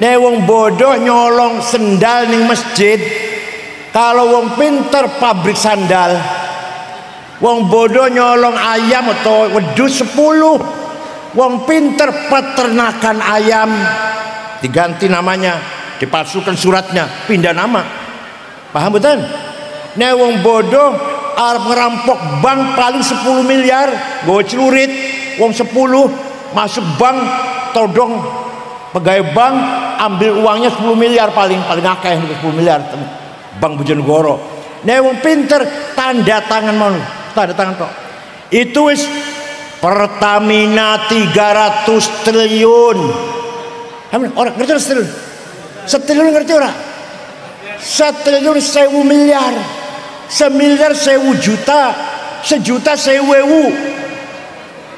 Nek wong bodoh nyolong sendal ning masjid, kalau wong pinter pabrik sandal. Wong bodoh nyolong ayam atau wedhus 10, wong pinter peternakan ayam, diganti namanya, dipalsukan suratnya, pindah nama. Paham betul? Nek wong bodoh arep ngerampok bank paling 10 miliar, nggo celurit wong 10 masuk bank, todong pegawai bank ambil uangnya 10 miliar paling akeh 10 miliar Bank Bojonegoro. Nek wong pinter tanda tangan mon, tanda tangan kok. Itu wis Pertamina 300 triliun. Orang ngerti triliun? Setriliun ngerti ora? Setriliun 1000 miliar. Semiliar 1000 juta, sejuta 1000 ewu.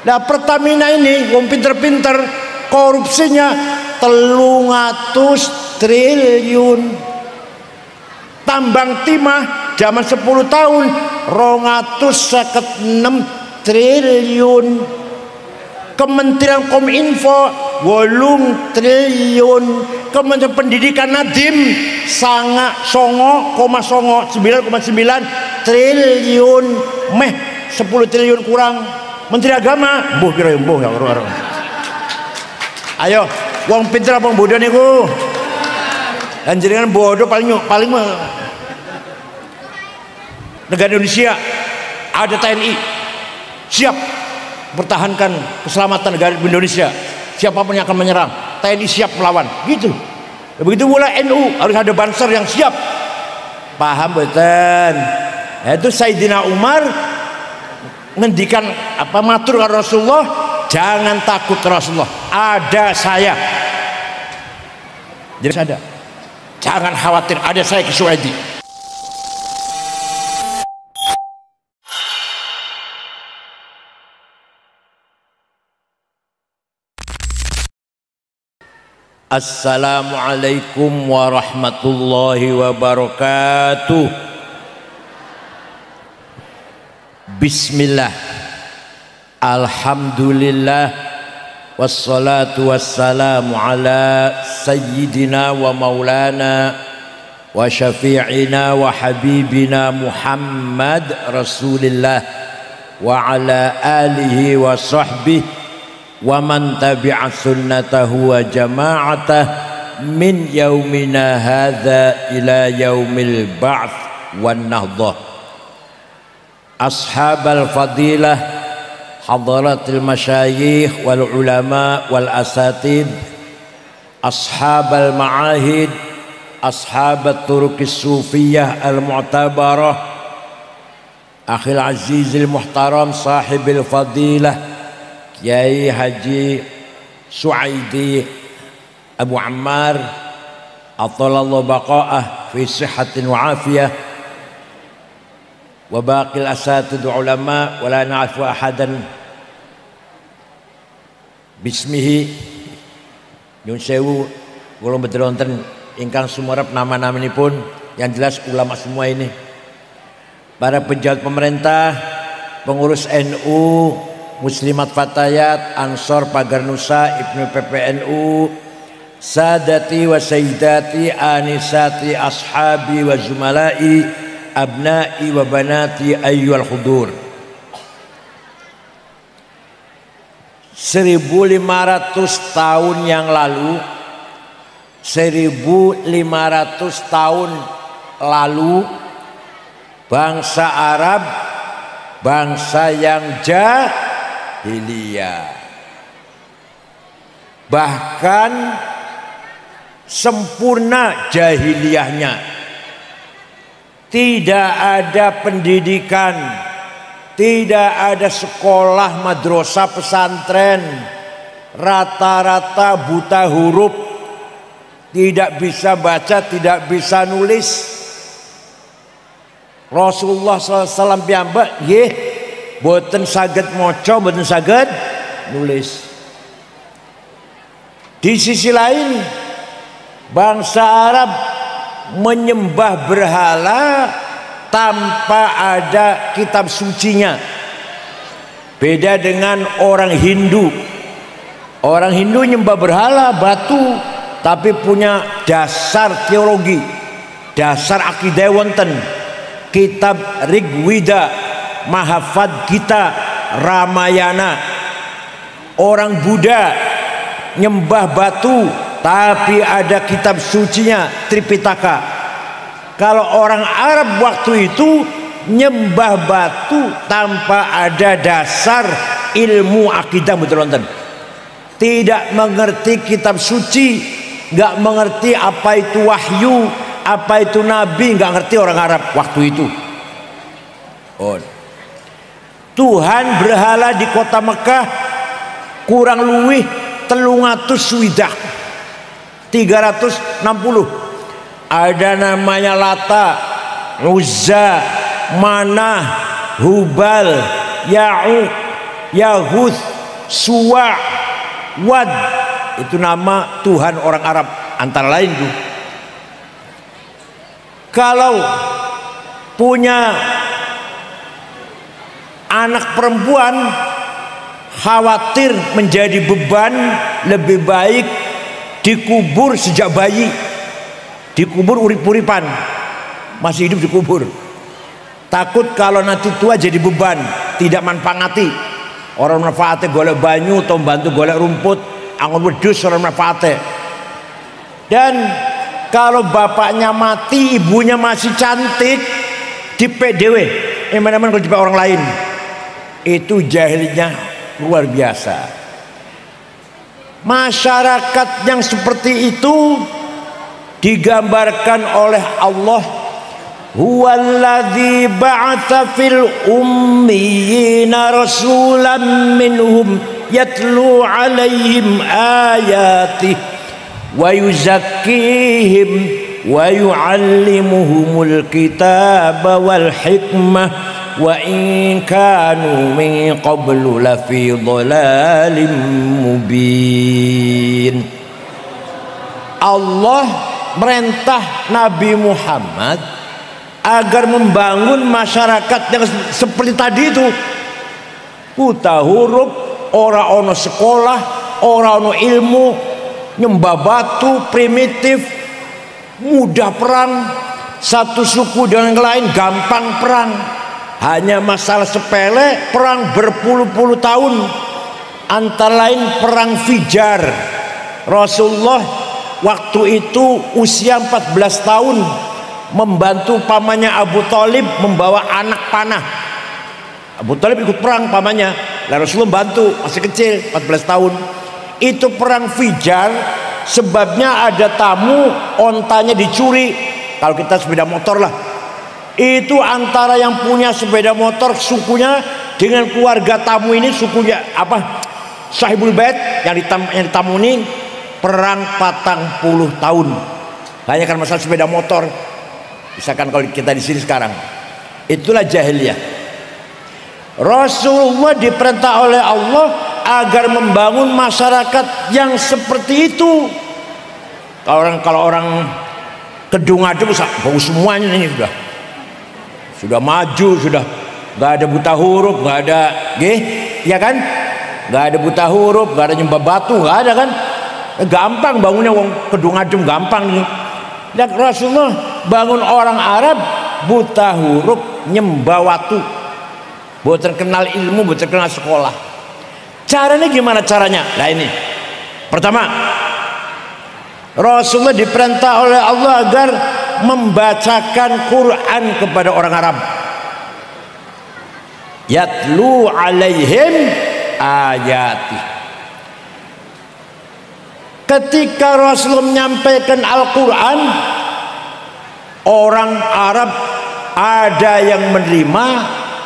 Nah Pertamina ini wong pinter-pinter korupsinya 300 triliun. Tambang timah zaman 10 tahun 256 triliun. Kementerian Kominfo 8 triliun. Kementerian Pendidikan Nadiem 9,9 triliun. Meh 10 triliun kurang. Menteri Agama mbuh pira mbuh ya orang. Ayo wong pinter apa bodoh niku? Dan jenengan bodoh paling negara Indonesia ada TNI siap pertahankan keselamatan negara Indonesia. Siapapun yang akan menyerang, TNI siap melawan. Gitu. Begitu pula NU harus ada Banser yang siap. Paham betul? Itu Sayyidina Umar ngendikan apa matur ke Rasulullah, jangan takut ke Rasulullah, ada saya. Jadi ada. Jangan khawatir, ada saya ke Suhaidi. Assalamualaikum warahmatullahi wabarakatuh. Bismillah. Alhamdulillah. Wassalatu wassalamu ala sayyidina wa maulana wa syafi'ina wa habibina Muhammad Rasulillah wa ala alihi wa sahbihi wa man tabi'a sunnatahu wa jama'atah min yaumina hadha ila yaumil ba'th wan nahdah. Ashabal fadilah, hadaratil masyayikh wal ulama wal asatid, ashabal ma'ahid, ashabat turuqis sufiyah al mu'tabarah, akhil azizil muhtaram sahibil fadilah Kiai Haji Suaidi Abu Ammar atalallahu baqa'ah fi sihhatin wa afiyah wa baqil asatid ulama wa la na'fu ahadan bismihi. Nyun sewu kula mboten wonten ingkang sumerep nama-namanipun, yang jelas ulama semua ini, para pejabat pemerintah, pengurus NU, Muslimat Fatayat, Ansor Pagar Nusa, Ibnu PPNU, Sadati wa Sayyidati, Anisati, Ashabi wa Zumalai, Abnai wa Banati, Ayyuhal Hudur. 1500 tahun yang lalu, 1500 tahun lalu, bangsa Arab, bangsa yang bahkan sempurna jahiliyahnya, tidak ada pendidikan, tidak ada sekolah madrasah pesantren, rata-rata buta huruf, tidak bisa baca, tidak bisa nulis. Rasulullah SAW piyambak nggih boten saged maca, boten saged nulis. Di sisi lain, bangsa Arab menyembah berhala tanpa ada kitab sucinya. Beda dengan orang Hindu. Orang Hindu nyembah berhala, batu, tapi punya dasar teologi, dasar akidah wonten. Kitab Rigweda, Mahafad Gita, Ramayana. Orang Buddha nyembah batu, tapi ada kitab sucinya, Tripitaka. Kalau orang Arab waktu itu nyembah batu tanpa ada dasar ilmu akidah betul wonten. Tidak mengerti kitab suci, nggak mengerti apa itu wahyu, apa itu nabi, nggak ngerti orang Arab waktu itu. Oh. Tuhan berhala di kota Mekah kurang luwih 360. Ada namanya Lata, Uzza, Manah, Hubal, Ya'uq, Yahuth, Suwa', Wad. Itu nama Tuhan orang Arab antara lain tuh. Kalau punya anak perempuan khawatir menjadi beban, lebih baik dikubur sejak bayi, dikubur urip-uripan, masih hidup dikubur. Takut kalau nanti tua jadi beban, tidak manfaati. Orang manfaatnya golek banyu atau bantu golek rumput, angon wedus orang manfaatnya. Dan kalau bapaknya mati, ibunya masih cantik, di PDW, emang-emang kalau dipakai orang lain, itu jahilnya luar biasa. Masyarakat yang seperti itu digambarkan oleh Allah. Huwallazi ba'atsa fil ummiyina rasulan minhum yatlu 'alaihim ayatihi wa yuzakkihim wa yu'allimuhumul kitaba wal hikmah wa in kanu min qablu lafi dhalalin mubin. Allah merintah Nabi Muhammad agar membangun masyarakat yang seperti tadi itu, buta huruf, ora ono sekolah, ora ono ilmu, nyembah batu, primitif, mudah perang, satu suku dengan yang lain gampang perang, hanya masalah sepele, perang berpuluh-puluh tahun, antara lain perang Fijar. Rasulullah waktu itu usia 14 tahun, membantu pamannya Abu Thalib membawa anak panah. Abu Thalib ikut perang pamannya, lalu Rasulullah bantu, masih kecil 14 tahun. Itu perang Fijar, sebabnya ada tamu ontanya dicuri. Kalau kita sepeda motor lah, itu antara yang punya sepeda motor sukunya dengan keluarga tamu ini, sukunya apa, Sahibul Bait yang ditamuni, perang 40 tahun hanya karena masalah sepeda motor. Misalkan kalau kita di sini sekarang, itulah jahiliyah. Rasulullah diperintah oleh Allah agar membangun masyarakat yang seperti itu. Kalau orang Kedung Adem bagus semuanya ini, sudah maju, sudah nggak ada buta huruf, nggak ada ya kan, nggak ada buta huruf, nggak ada nyembah batu, nggak ada kan, gampang bangunnya wong Kedung Adem, gampang nih. Dan Rasulullah bangun orang Arab buta huruf, nyembah watu, buat terkenal ilmu, buat terkenal sekolah. Caranya gimana caranya? Nah ini pertama, Rasulullah diperintah oleh Allah agar membacakan Quran kepada orang Arab. Yatlu alaihim ayati. Ketika Rasulullah menyampaikan Al-Quran, orang Arab ada yang menerima,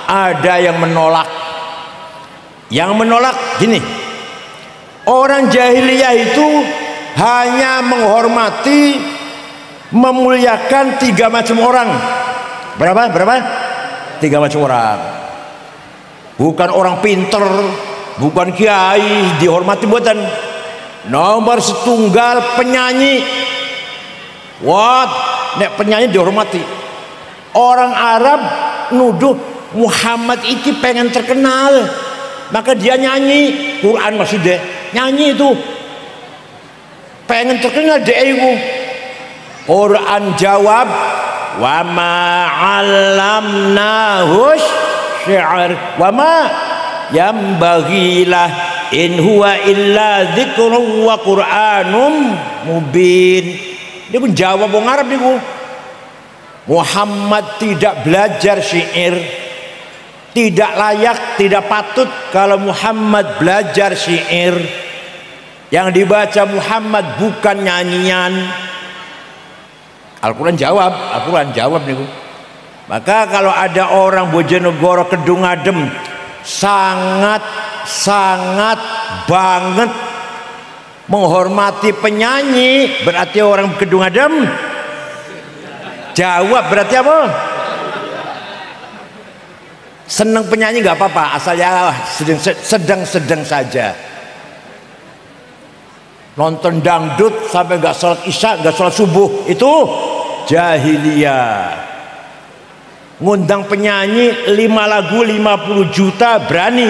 ada yang menolak. Yang menolak gini, orang jahiliyah itu hanya menghormati, memuliakan 3 macam orang. Berapa? 3 macam orang. Bukan orang pinter, bukan kiai dihormati, buatan. Nomor setunggal penyanyi. Nek penyanyi dihormati. Orang Arab nuduh Muhammad itu pengen terkenal, maka dia nyanyi Quran, maksudnya nyanyi itu. pengen terkenal dek iku. Quran jawab, wa ma 'allamnahus syi'r wa ma yambaghilah in huwa illa dzikrun wa qur'anum mubin. Dia pun jawab wong Arab niku. Muhammad tidak belajar syair, tidak layak, tidak patut kalau Muhammad belajar syair. Yang dibaca Muhammad bukan nyanyian. Al-Quran jawab niku. Maka kalau ada orang Bojonegoro Kedung Adem sangat banget menghormati penyanyi, berarti orang Kedung Adem jawab berarti apa? Senang penyanyi nggak apa-apa, asal ya sedang-sedang saja. Nonton dangdut sampai nggak sholat isya, nggak sholat subuh, itu jahiliyah. Ngundang penyanyi 5 lagu 50 juta berani.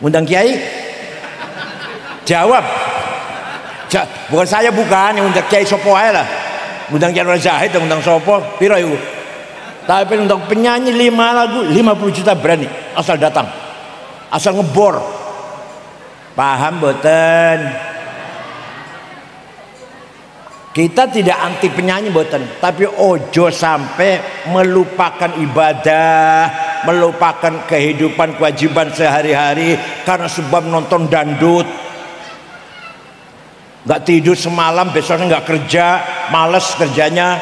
Ngundang kiai? Jawab. Bukan saya, bukan yang ngundang kiai sopo aja lah. Ngundang Kiai Zahid, ngundang sopo piro iku. Tapi ngundang penyanyi 5 lagu 50 juta berani, asal datang, asal ngebor. Paham boten? Kita tidak anti penyanyi boten, tapi ojo sampai melupakan ibadah, melupakan kehidupan kewajiban sehari-hari karena sebab nonton dangdut. Nggak tidur semalam, besoknya nggak kerja, males kerjanya,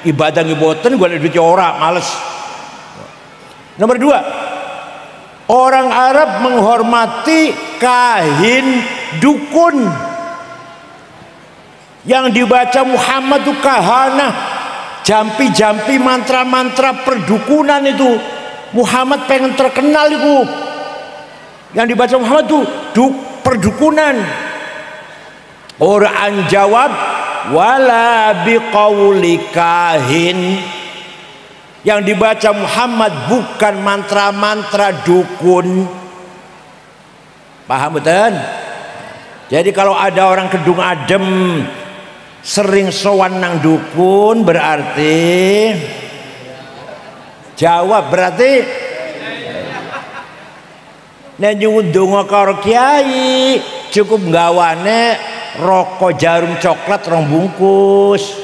ibadah ngeboten, gue duit ora, males. Nomor 2, orang Arab menghormati kahin dukun. Yang dibaca Muhammad itu kahana, jampi-jampi, mantra-mantra perdukunan itu. Muhammad pengen terkenal itu. Yang dibaca Muhammad itu perdukunan. Quran jawab, wala biqauli kahin. Yang dibaca Muhammad bukan mantra-mantra dukun. Paham betul? Jadi kalau ada orang Kedung Adem sering sowan nang dukun, berarti jawab berarti nek nyuwun donga karo kiai cukup gawane rokok jarum coklat 2 bungkus.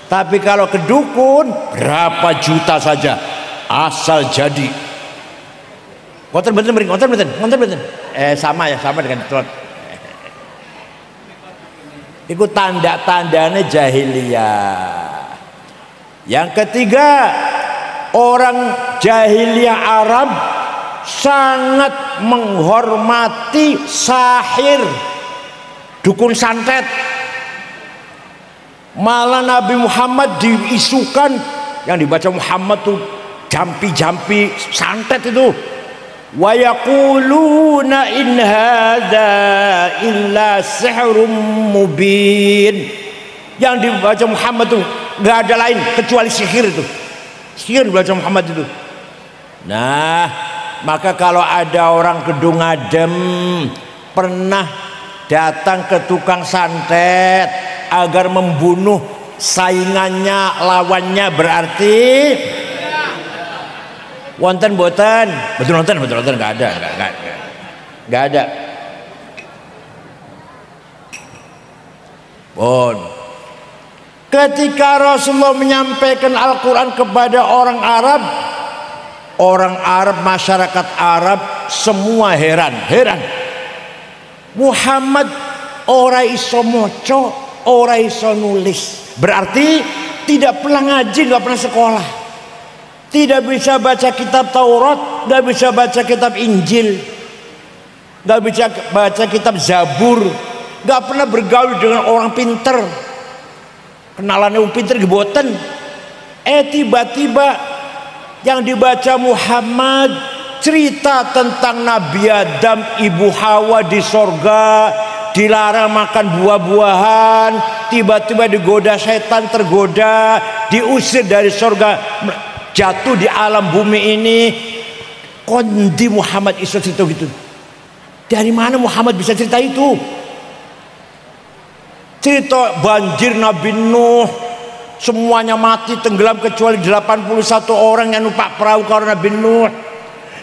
Tapi kalau ke dukun berapa juta saja asal jadi. Ngoten mboten. Sama dengan telat. Itu tanda-tandanya jahiliyah. Yang ketiga, orang jahiliyah Arab sangat menghormati sahir, dukun santet. Malah Nabi Muhammad diisukan, yang dibaca Muhammad tuh jampi-jampi santet itu. Wa yaquluna in hadza illa sihrun mubin. Yang dibaca Muhammad tuh nggak ada lain kecuali sihir itu. Sihir dibaca Muhammad itu. Nah, maka kalau ada orang Kedung Adem pernah datang ke tukang santet agar membunuh saingannya, lawannya, berarti wonten boten? Betul nonton nggak ada. Bon. Ketika Rasulullah menyampaikan Al-Quran kepada orang Arab, masyarakat Arab semua heran. Muhammad ora iso moco, ora iso nulis, berarti tidak pernah ngaji, nggak pernah sekolah. Tidak bisa baca kitab Taurat, nggak bisa baca kitab Injil, nggak bisa baca kitab Zabur, nggak pernah bergaul dengan orang pinter, kenalannya orang pinter geboten. Tiba-tiba yang dibaca Muhammad cerita tentang Nabi Adam, Ibu Hawa di sorga, dilarang makan buah-buahan, tiba-tiba digoda setan, tergoda, diusir dari sorga, jatuh di alam bumi ini. Kondi Muhammad iso cerita gitu. Dari mana Muhammad bisa cerita itu? cerita banjir Nabi Nuh, semuanya mati tenggelam kecuali 81 orang yang numpak perahu karena Nabi Nuh.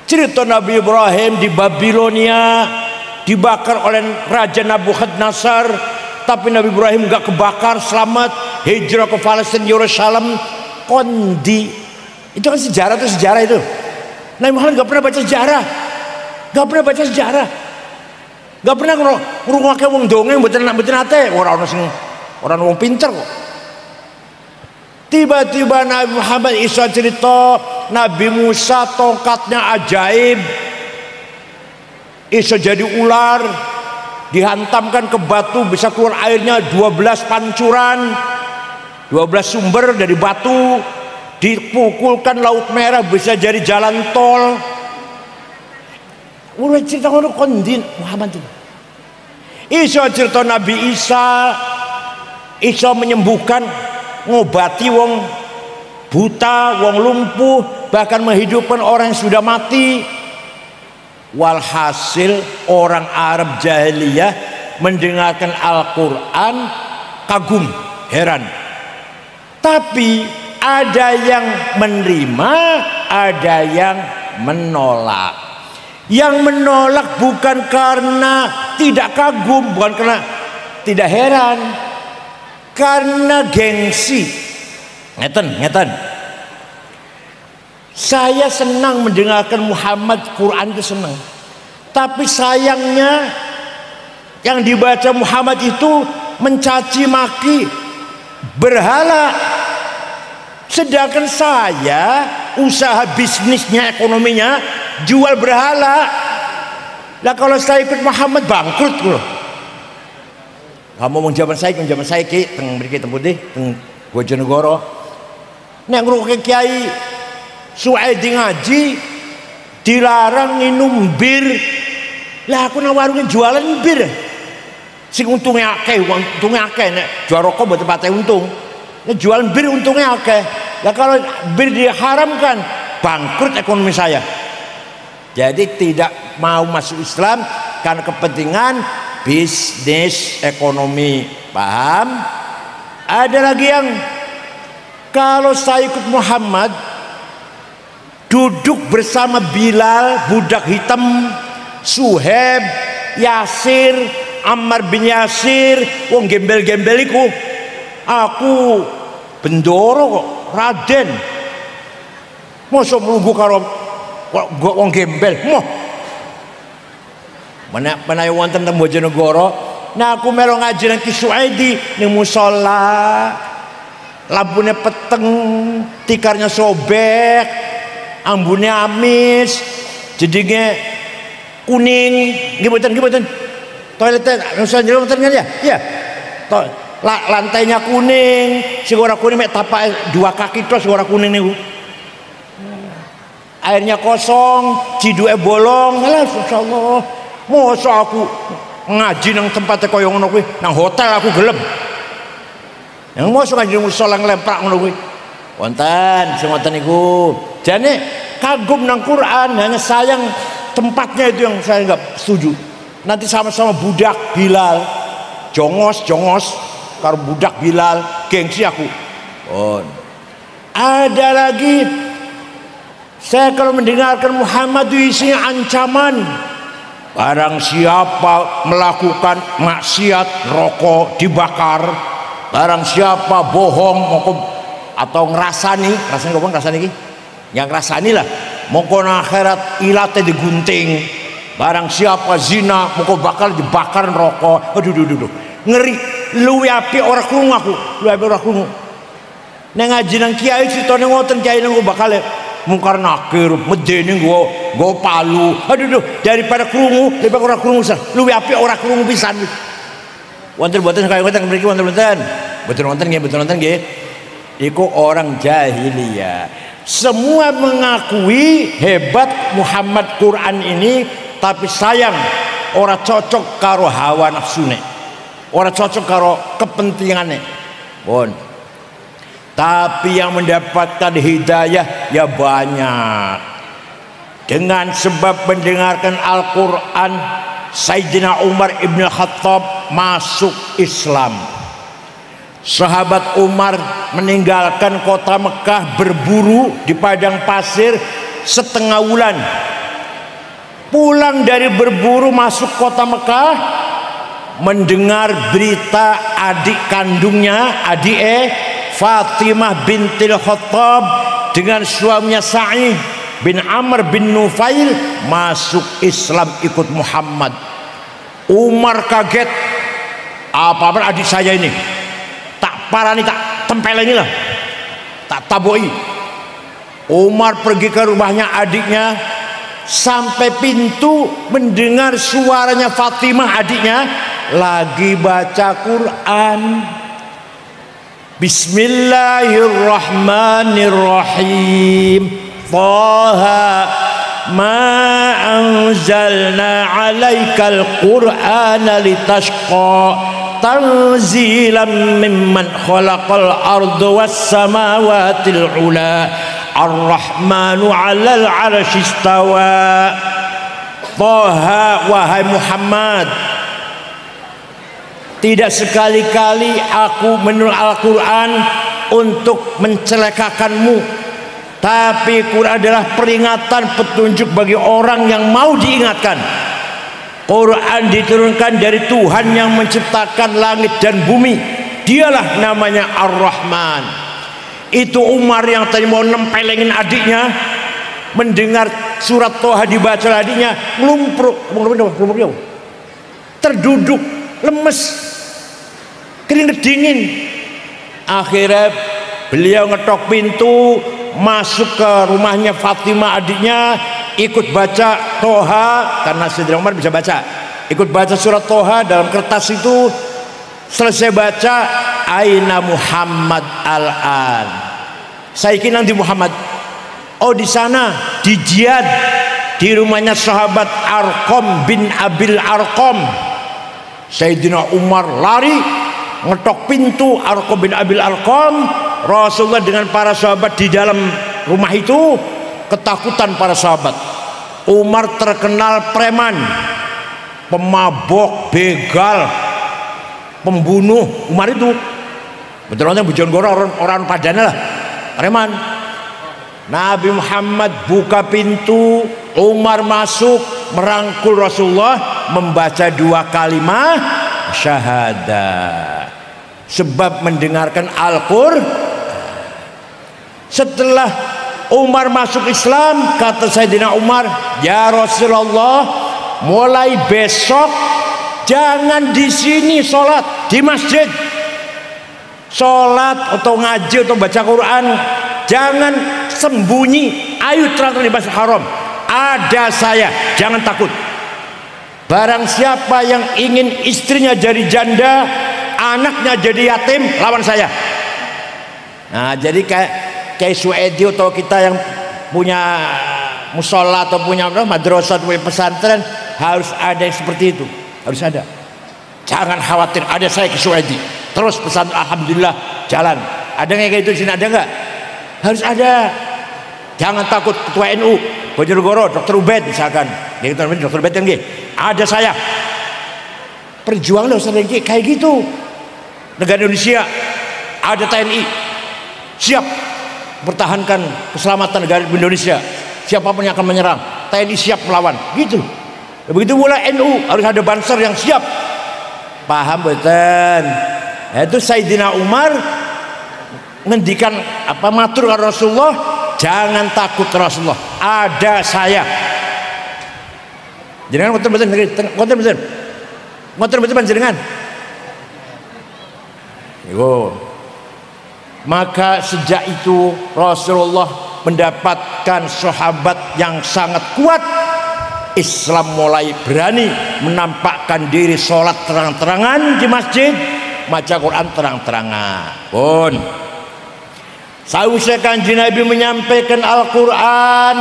Cerita Nabi Ibrahim di Babilonia dibakar oleh Raja Nabukadnezar, tapi Nabi Ibrahim gak kebakar, selamat, hijrah ke Palestina, Yerusalem. Kondi itu kan sejarah, itu sejarah itu. Nabi Muhammad gak pernah baca sejarah, gak pernah baca sejarah, gak pernah ngrungokake wong dongeng mboten nate, orang wong pinter kok. Tiba-tiba Nabi Muhammad Isa cerita Nabi Musa tongkatnya ajaib, Isa jadi ular, dihantamkan ke batu bisa keluar airnya 12 pancuran, 12 sumber dari batu, dipukulkan Laut Merah bisa jadi jalan tol. Udah cerita ngono kondin Muhammad itu. Isa cerita Nabi Isa, Isa menyembuhkan, ngobati wong buta, wong lumpuh, bahkan menghidupkan orang yang sudah mati. Walhasil orang Arab jahiliyah mendengarkan Al-Quran kagum, heran. Tapi ada yang menerima, ada yang menolak. Yang menolak bukan karena tidak kagum, bukan karena tidak heran, karena gengsi. Ngeten. Saya senang mendengarkan Muhammad, Quran itu senang. Tapi sayangnya yang dibaca Muhammad itu mencaci maki berhala. Sedangkan saya usaha bisnisnya, ekonominya jual berhala. Lah kalau saya ikut Muhammad bangkrut loh. Kamu mau zaman saya ki teng mriki teng putih teng Bojonegoro. Nek ngrungokne kiai Suwaidi ngaji dilarang minum bir. Lah aku nang warung jualan bir. Sing untungnya akeh, untungnya akeh nek jual rokok mboten pate untung. Nek jualan bir untungnya akeh. Lah kalau bir diharamkan, bangkrut ekonomi saya. Jadi tidak mau masuk Islam karena kepentingan bisnis ekonomi. Paham? Ada lagi yang kalau saya ikut Muhammad, duduk bersama Bilal, budak hitam, Suhaib, Yasir, Ammar bin Yasir, wong gembel-gembel iku. Aku bendoro kok, Raden. Mosok mlungguh karo wong gembel. Moh. Menawi wonten teng Bojonegoro, nah aku melu ngaji nang Ki Suwaidi ning musala. Lampune peteng, tikarnya sobek, ambune amis, jedinge kuning, nggih mboten. Toiletnya nusa jero mboten kan ya? Iya. Lantainya kuning, sing ora kuning mek tapake dua kaki tos sing ora kuning niku. Airnya kosong, ciduke bolong. Alah insyaallah. Mosok aku ngaji nang tempat kaya ngono kuwi, nang hotel aku gelem. Yang mosok ngaji musala nglemprak ngono kuwi. Wonten sing ngoten niku. Jane kagum nang Quran, hanya sayang tempatnya itu yang saya enggak setuju. Nanti sama-sama budak Bilal, jongos karo budak Bilal, gengsi aku. Oh. Ada lagi, saya kalau mendengarkan Muhammad itu isinya ancaman. Barang siapa melakukan maksiat, rokok dibakar. Barang siapa bohong atau ngerasani iki, yang ngerasani lah, mongko akhirat ilate digunting. Barang siapa zina, mongko bakal dibakar rokok. Aduh, ngeri. Luwi apik ora krungu aku, luwi apik ora krungu. Nek ngaji nang kiai citane ngoten, kiai nang bakal mungkar nakir, medeni nggo palu. Aduh, daripada krungu, lebih ora krungu san. Luwi apik ora krungu pisan. Wonten boten kaya ngoten mriki wonten. Betul nonton nggih. Iku orang jahiliyah. Semua mengakui hebat Muhammad Quran ini, tapi sayang ora cocok karo hawa nafsune. Ora cocok karo kepentingane. Pun. Tapi yang mendapatkan hidayah ya banyak. Dengan sebab mendengarkan Al-Quran, Sayyidina Umar ibn Khattab masuk Islam. Sahabat Umar meninggalkan kota Mekah berburu di padang pasir setengah bulan. Pulang dari berburu masuk kota Mekah, mendengar berita adik kandungnya, Fatimah bintil Khattab dengan suaminya Sa'id bin Amr bin Nufail masuk Islam ikut Muhammad. Umar kaget, apa adik saya ini, tak parani, tak tempeleni lah, tak taboi. Umar pergi ke rumahnya adiknya, sampai pintu mendengar suaranya Fatimah adiknya lagi baca Quran. Bismillahirrahmanirrahim. Taha ma anzalna 'alaikal Qur'ana litashqa tanzilan mimman khalaqal arda was samawatil 'ula ar-rahmanu 'alal 'arsy istawa. Taha, wahai Muhammad, tidak sekali-kali aku menurut Al-Quran untuk mencelakakanmu, tapi Quran adalah peringatan, petunjuk bagi orang yang mau diingatkan. Quran diturunkan dari Tuhan yang menciptakan langit dan bumi. Dialah namanya Ar-Rahman. Itu Umar yang tadi mau nempelengin adiknya, mendengar surat Toha dibaca adiknya, terduduk, lemes, keringet dingin. Akhirnya beliau ngetok pintu, masuk ke rumahnya Fatimah adiknya, ikut baca Toha, karena Sayyidina Umar bisa baca, ikut baca surat Toha dalam kertas itu. Selesai baca, aina Muhammad al-an, saya kira nanti Muhammad, oh di sana, di jihad, di rumahnya sahabat Arqam bin Abil Arqam. Sayyidina Umar lari, ngetok pintu Arqam bin Abil Arqam. Rasulullah dengan para sahabat di dalam rumah itu, ketakutan para sahabat. Umar terkenal preman, pemabok, begal, pembunuh. Umar itu betul-betul Bojonegoro, orang padana lah, preman. Nabi Muhammad buka pintu, Umar masuk, merangkul Rasulullah, membaca 2 kalimat syahadah, sebab mendengarkan Al-Qur'an. Setelah Umar masuk Islam, kata Sayyidina Umar, ya Rasulullah, mulai besok jangan di sini sholat, di masjid sholat atau ngaji atau baca Quran, jangan sembunyi, ayo terang-terang di Masjid Haram, ada saya, jangan takut. Barang siapa yang ingin istrinya jadi janda, anaknya jadi yatim, lawan saya. Nah, jadi kayak Suedi atau kita yang punya musola atau punya madrasah, punya pesantren, harus ada yang seperti itu, harus ada. Jangan khawatir, ada saya ke Suedi, terus pesan alhamdulillah jalan. Ada nggak kayak itu di sini, ada nggak? Harus ada. Jangan takut. Ketua NU Bojonegoro, Dr. Ubed misalkan, Dr. Ubed yang ada saya. Perjuangan harus ada kayak gitu. Negara Indonesia ada TNI siap pertahankan keselamatan negara Indonesia. Siapapun yang akan menyerang, TNI siap melawan. Gitu. Begitu pula NU harus ada Banser yang siap. Paham betul? Itu Sayyidina Umar ngendikan apa, matur Rasulullah, jangan takut Rasulullah, ada saya. Jangan ngoten betul panjenengan. Yo. Maka sejak itu Rasulullah mendapatkan sahabat yang sangat kuat. Islam mulai berani menampakkan diri, sholat terang-terangan di masjid, baca Quran terang-terangan. Pun sausnya Kanjeng Nabi menyampaikan Al-Quran,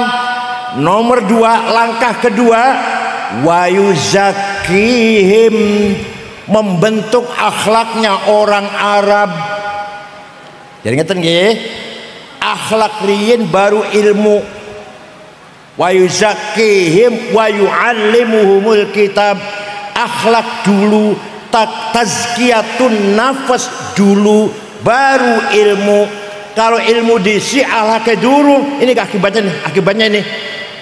nomor 2, langkah kedua, wa yuzakihim, membentuk akhlaknya orang Arab. Jadi ngeten nggih, akhlak riyin baru ilmu. Wa yuzakkihim wa yu'allimuhumul kitab, akhlak dulu tazkiyatun nafas dulu, baru ilmu. Kalau ilmu disi ala kedurung, ini akibatnya ini.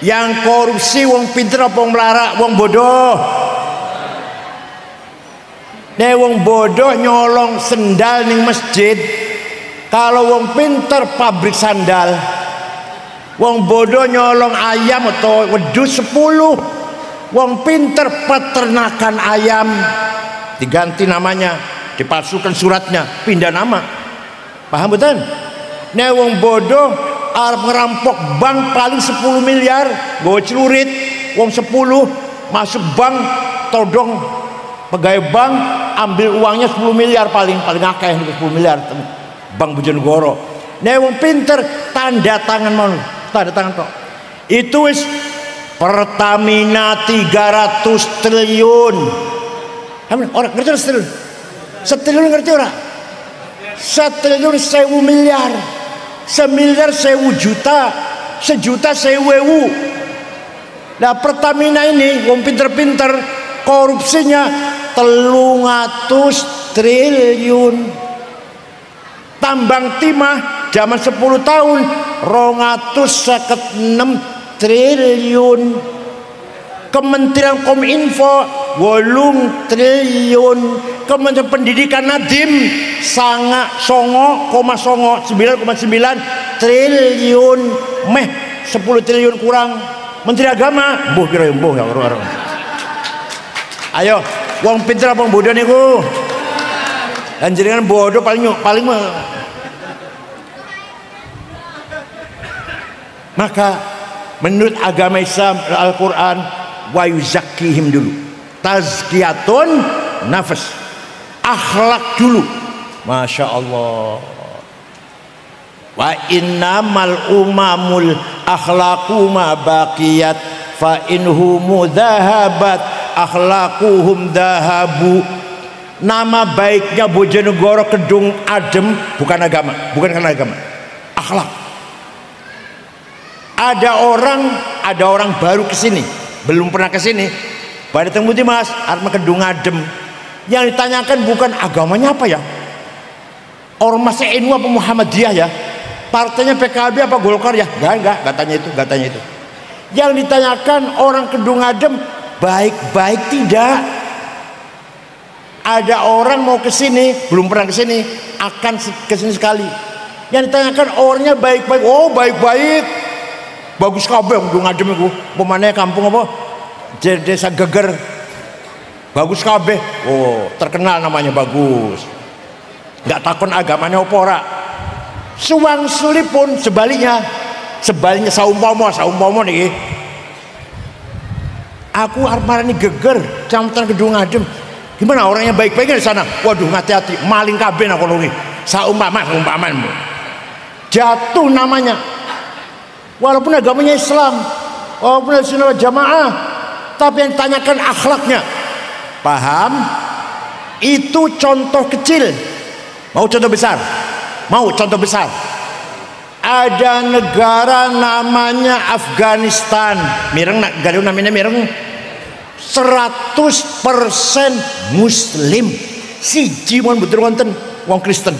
Yang korupsi wong pinter apa wong melarat, wong bodoh. Wong bodoh nyolong sendal ning masjid. Kalau wong pinter pabrik sandal. Wong bodoh nyolong ayam atau wedus 10. Wong pinter peternakan ayam, diganti namanya, dipalsukan suratnya, pindah nama. Paham betul? Wong bodoh arep ngerampok bank paling 10 miliar, gue celurit wong 10 masuk bank, todong pegawai bank, ambil uangnya 10 miliar paling akeh 10 miliar Bank Bojonegoro. Wong pinter tanda tangan tok. Itu wis Pertamina 300 triliun. Orang ngerti triliun? Setriliun ngerti ora? Setriliun 1000 miliar. Semiliar 1000 juta. Sejuta 1000 ewu. Nah Pertamina ini wong pinter-pinter korupsinya 300 triliun. Tambang timah zaman 10 tahun 256 triliun. Kementerian Kominfo 8 triliun. Kementerian Pendidikan Nadiem 9,9 triliun. Meh 10 triliun kurang. Menteri Agama mbuh pira mbuh ya karo. Ayo wong pinter apa bodoh niku? Dan jenengan bodoh paling maka menurut agama Islam Al-Quran wa yuzakkihim dulu, tazkiyatun nafas, akhlak dulu. Masya Allah. Wa innamal umamul akhlaqu ma baqiyat fa inhumu dhahabat akhlaquhum dhahabu. Nama baiknya Bojonegoro Kedung Adem bukan agama, bukan karena agama, akhlak. Ada orang baru kesini, belum pernah kesini, pada temu di Mas Arma Kedung Adem. Yang ditanyakan bukan agamanya apa ya, orang masih NU apa Muhammadiyah ya, partainya PKB apa Golkar ya, enggak tanya itu. Yang ditanyakan orang Kedung Adem baik-baik tidak. Ada orang mau kesini, belum pernah kesini, akan kesini sekali. Yang ditanyakan orangnya baik-baik, oh baik-baik, bagus kabeh Kedung Adem itu. Pemane kampung apa? Desa Geger. Bagus kabeh. Oh, terkenal namanya bagus. Enggak takon agamanya apa ora. Suwang sulipun sebaliknya saumpama niki. Aku arep marani Geger, Kecamatan Kedung Adem. Gimana orangnya baik-baiknya di sana? Waduh, hati-hati, maling kabeh nak kono iki. Saumpamanmu. Jatuh namanya. Walaupun agamanya Islam, walaupun Sunnah Jamaah, tapi yang ditanyakan akhlaknya. Paham? Itu contoh kecil. Mau contoh besar? Ada negara namanya Afghanistan. Mireng nak gaduh namanya mireng. 100% Muslim, siji mon betul wonten wong Kristen.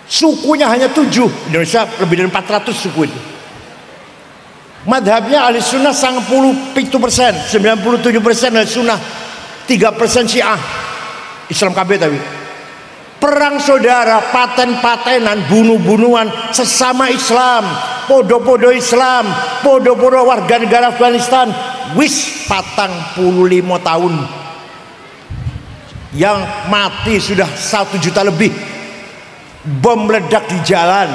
Sukunya hanya 7, Indonesia lebih dari 400 suku itu. Madhabnya ahli sunnah 97%, 97% ahli sunnah, 3% syiah, Islam KB tapi. Perang saudara, paten-patenan, bunuh-bunuhan sesama Islam, podo-podo Islam, podo-podo warga negara Afghanistan. Wis 45 tahun, yang mati sudah 1 juta lebih. Bom meledak di jalan,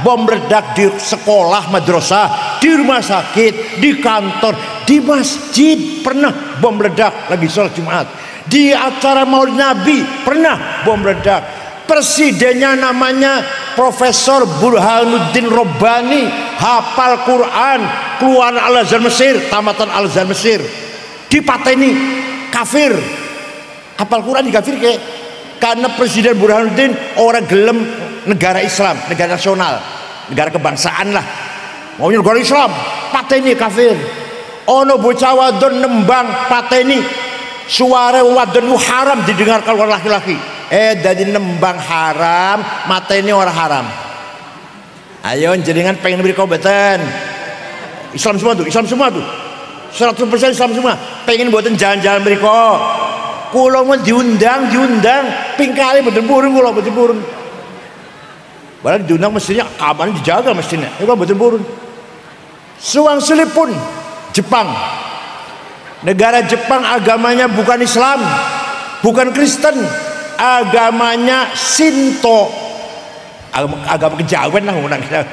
bom meledak di sekolah, madrasah, di rumah sakit, di kantor, di masjid pernah bom meledak lagi sholat Jumat, di acara Maulid Nabi pernah bom meledak. Presidennya namanya Profesor Burhanuddin Robbani, hafal Quran, keluar Al-Azhar Mesir, tamatan Al-Azhar Mesir, dipateni kafir. Hafal Quran dikafir karena Presiden Burhanuddin orang gelem negara Islam, negara nasional, negara kebangsaan lah, maunya negara Islam, pateni kafir. Ono bocah wadon nembang pateni suara wadon haram didengarkan oleh laki-laki. Dari nembang haram mata ini orang haram. Ayo jenengan pengen beri kobetan Islam semua tuh 100% Islam semua pengen buatan jalan-jalan beriko kulo mau diundang pingkali betul-betul kulo betul-betul padahal diundang mestinya keamanan dijaga mestinya betul-betul suang selipun Jepang, negara Jepang agamanya bukan Islam, bukan Kristen, agamanya Shinto, agama kejawen lah orang kita.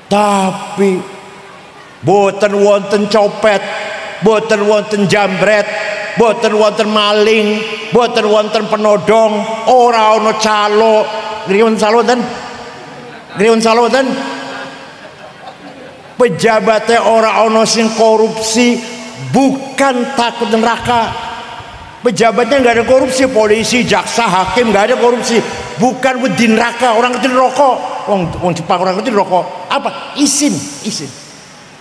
Tapi boten wonten copet, boten wonten jambret, boten wonten maling, boten wonten penodong, ora ono calo, griwon salo dan pejabatnya ora ono sing korupsi, bukan takut neraka. Pejabatnya nggak ada korupsi, polisi, jaksa, hakim nggak ada korupsi, bukan wedi neraka. Orang ngerti rokok, orang Jepang orang ngerti rokok. Apa? Izin.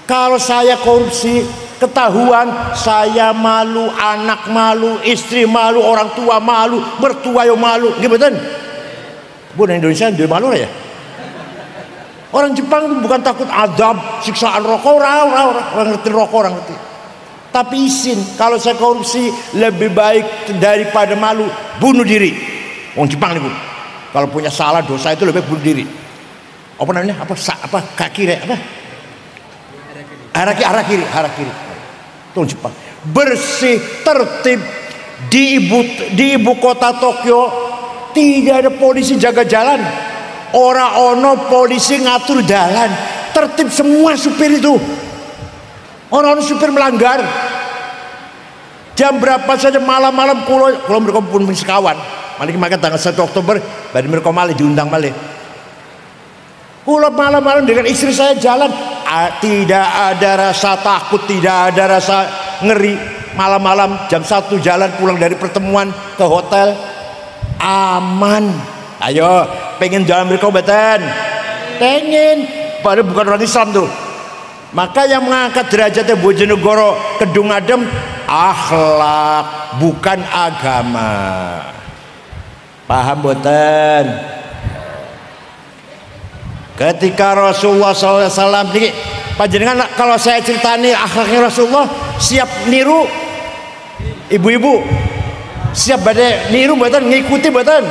Kalau saya korupsi, ketahuan, saya malu, anak malu, istri malu, orang tua malu, mertua yo malu. Gimana? Bukan Indonesia dia malu lah ya. Orang Jepang bukan takut adab, siksaan rokok, orang ngerti rokok, orang ngerti. Tapi izin, kalau saya korupsi lebih baik daripada malu, bunuh diri. Orang Jepang nih, Bu. Kalau punya salah dosa itu lebih baik bunuh diri. Apa namanya? Kakire apa? Harakiri. Itu orang Jepang. Bersih, tertib di ibu kota Tokyo tidak ada polisi jaga jalan. Ora ono polisi ngatur jalan, tertib semua supir itu. Orang supir melanggar. Jam berapa saja malam-malam kulo mereka pun sekawan. Malih makan tanggal 1 Oktober, bari mereka malih diundang malih. Kulo malam-malam dengan istri saya jalan, tidak ada rasa takut, tidak ada rasa ngeri. Malam-malam jam 1 jalan pulang dari pertemuan ke hotel, aman. Ayo, pengen jalan berkobatan, pengen, padahal bukan orang Islam tuh. Maka yang mengangkat derajatnya Bojonegoro Kedung Adem akhlak, bukan agama. Paham boten? Ketika Rasulullah SAW ini, panjenengan kalau saya ceritani akhlaknya Rasulullah, siap niru ibu-ibu, siap badai niru boten, ngikuti boten.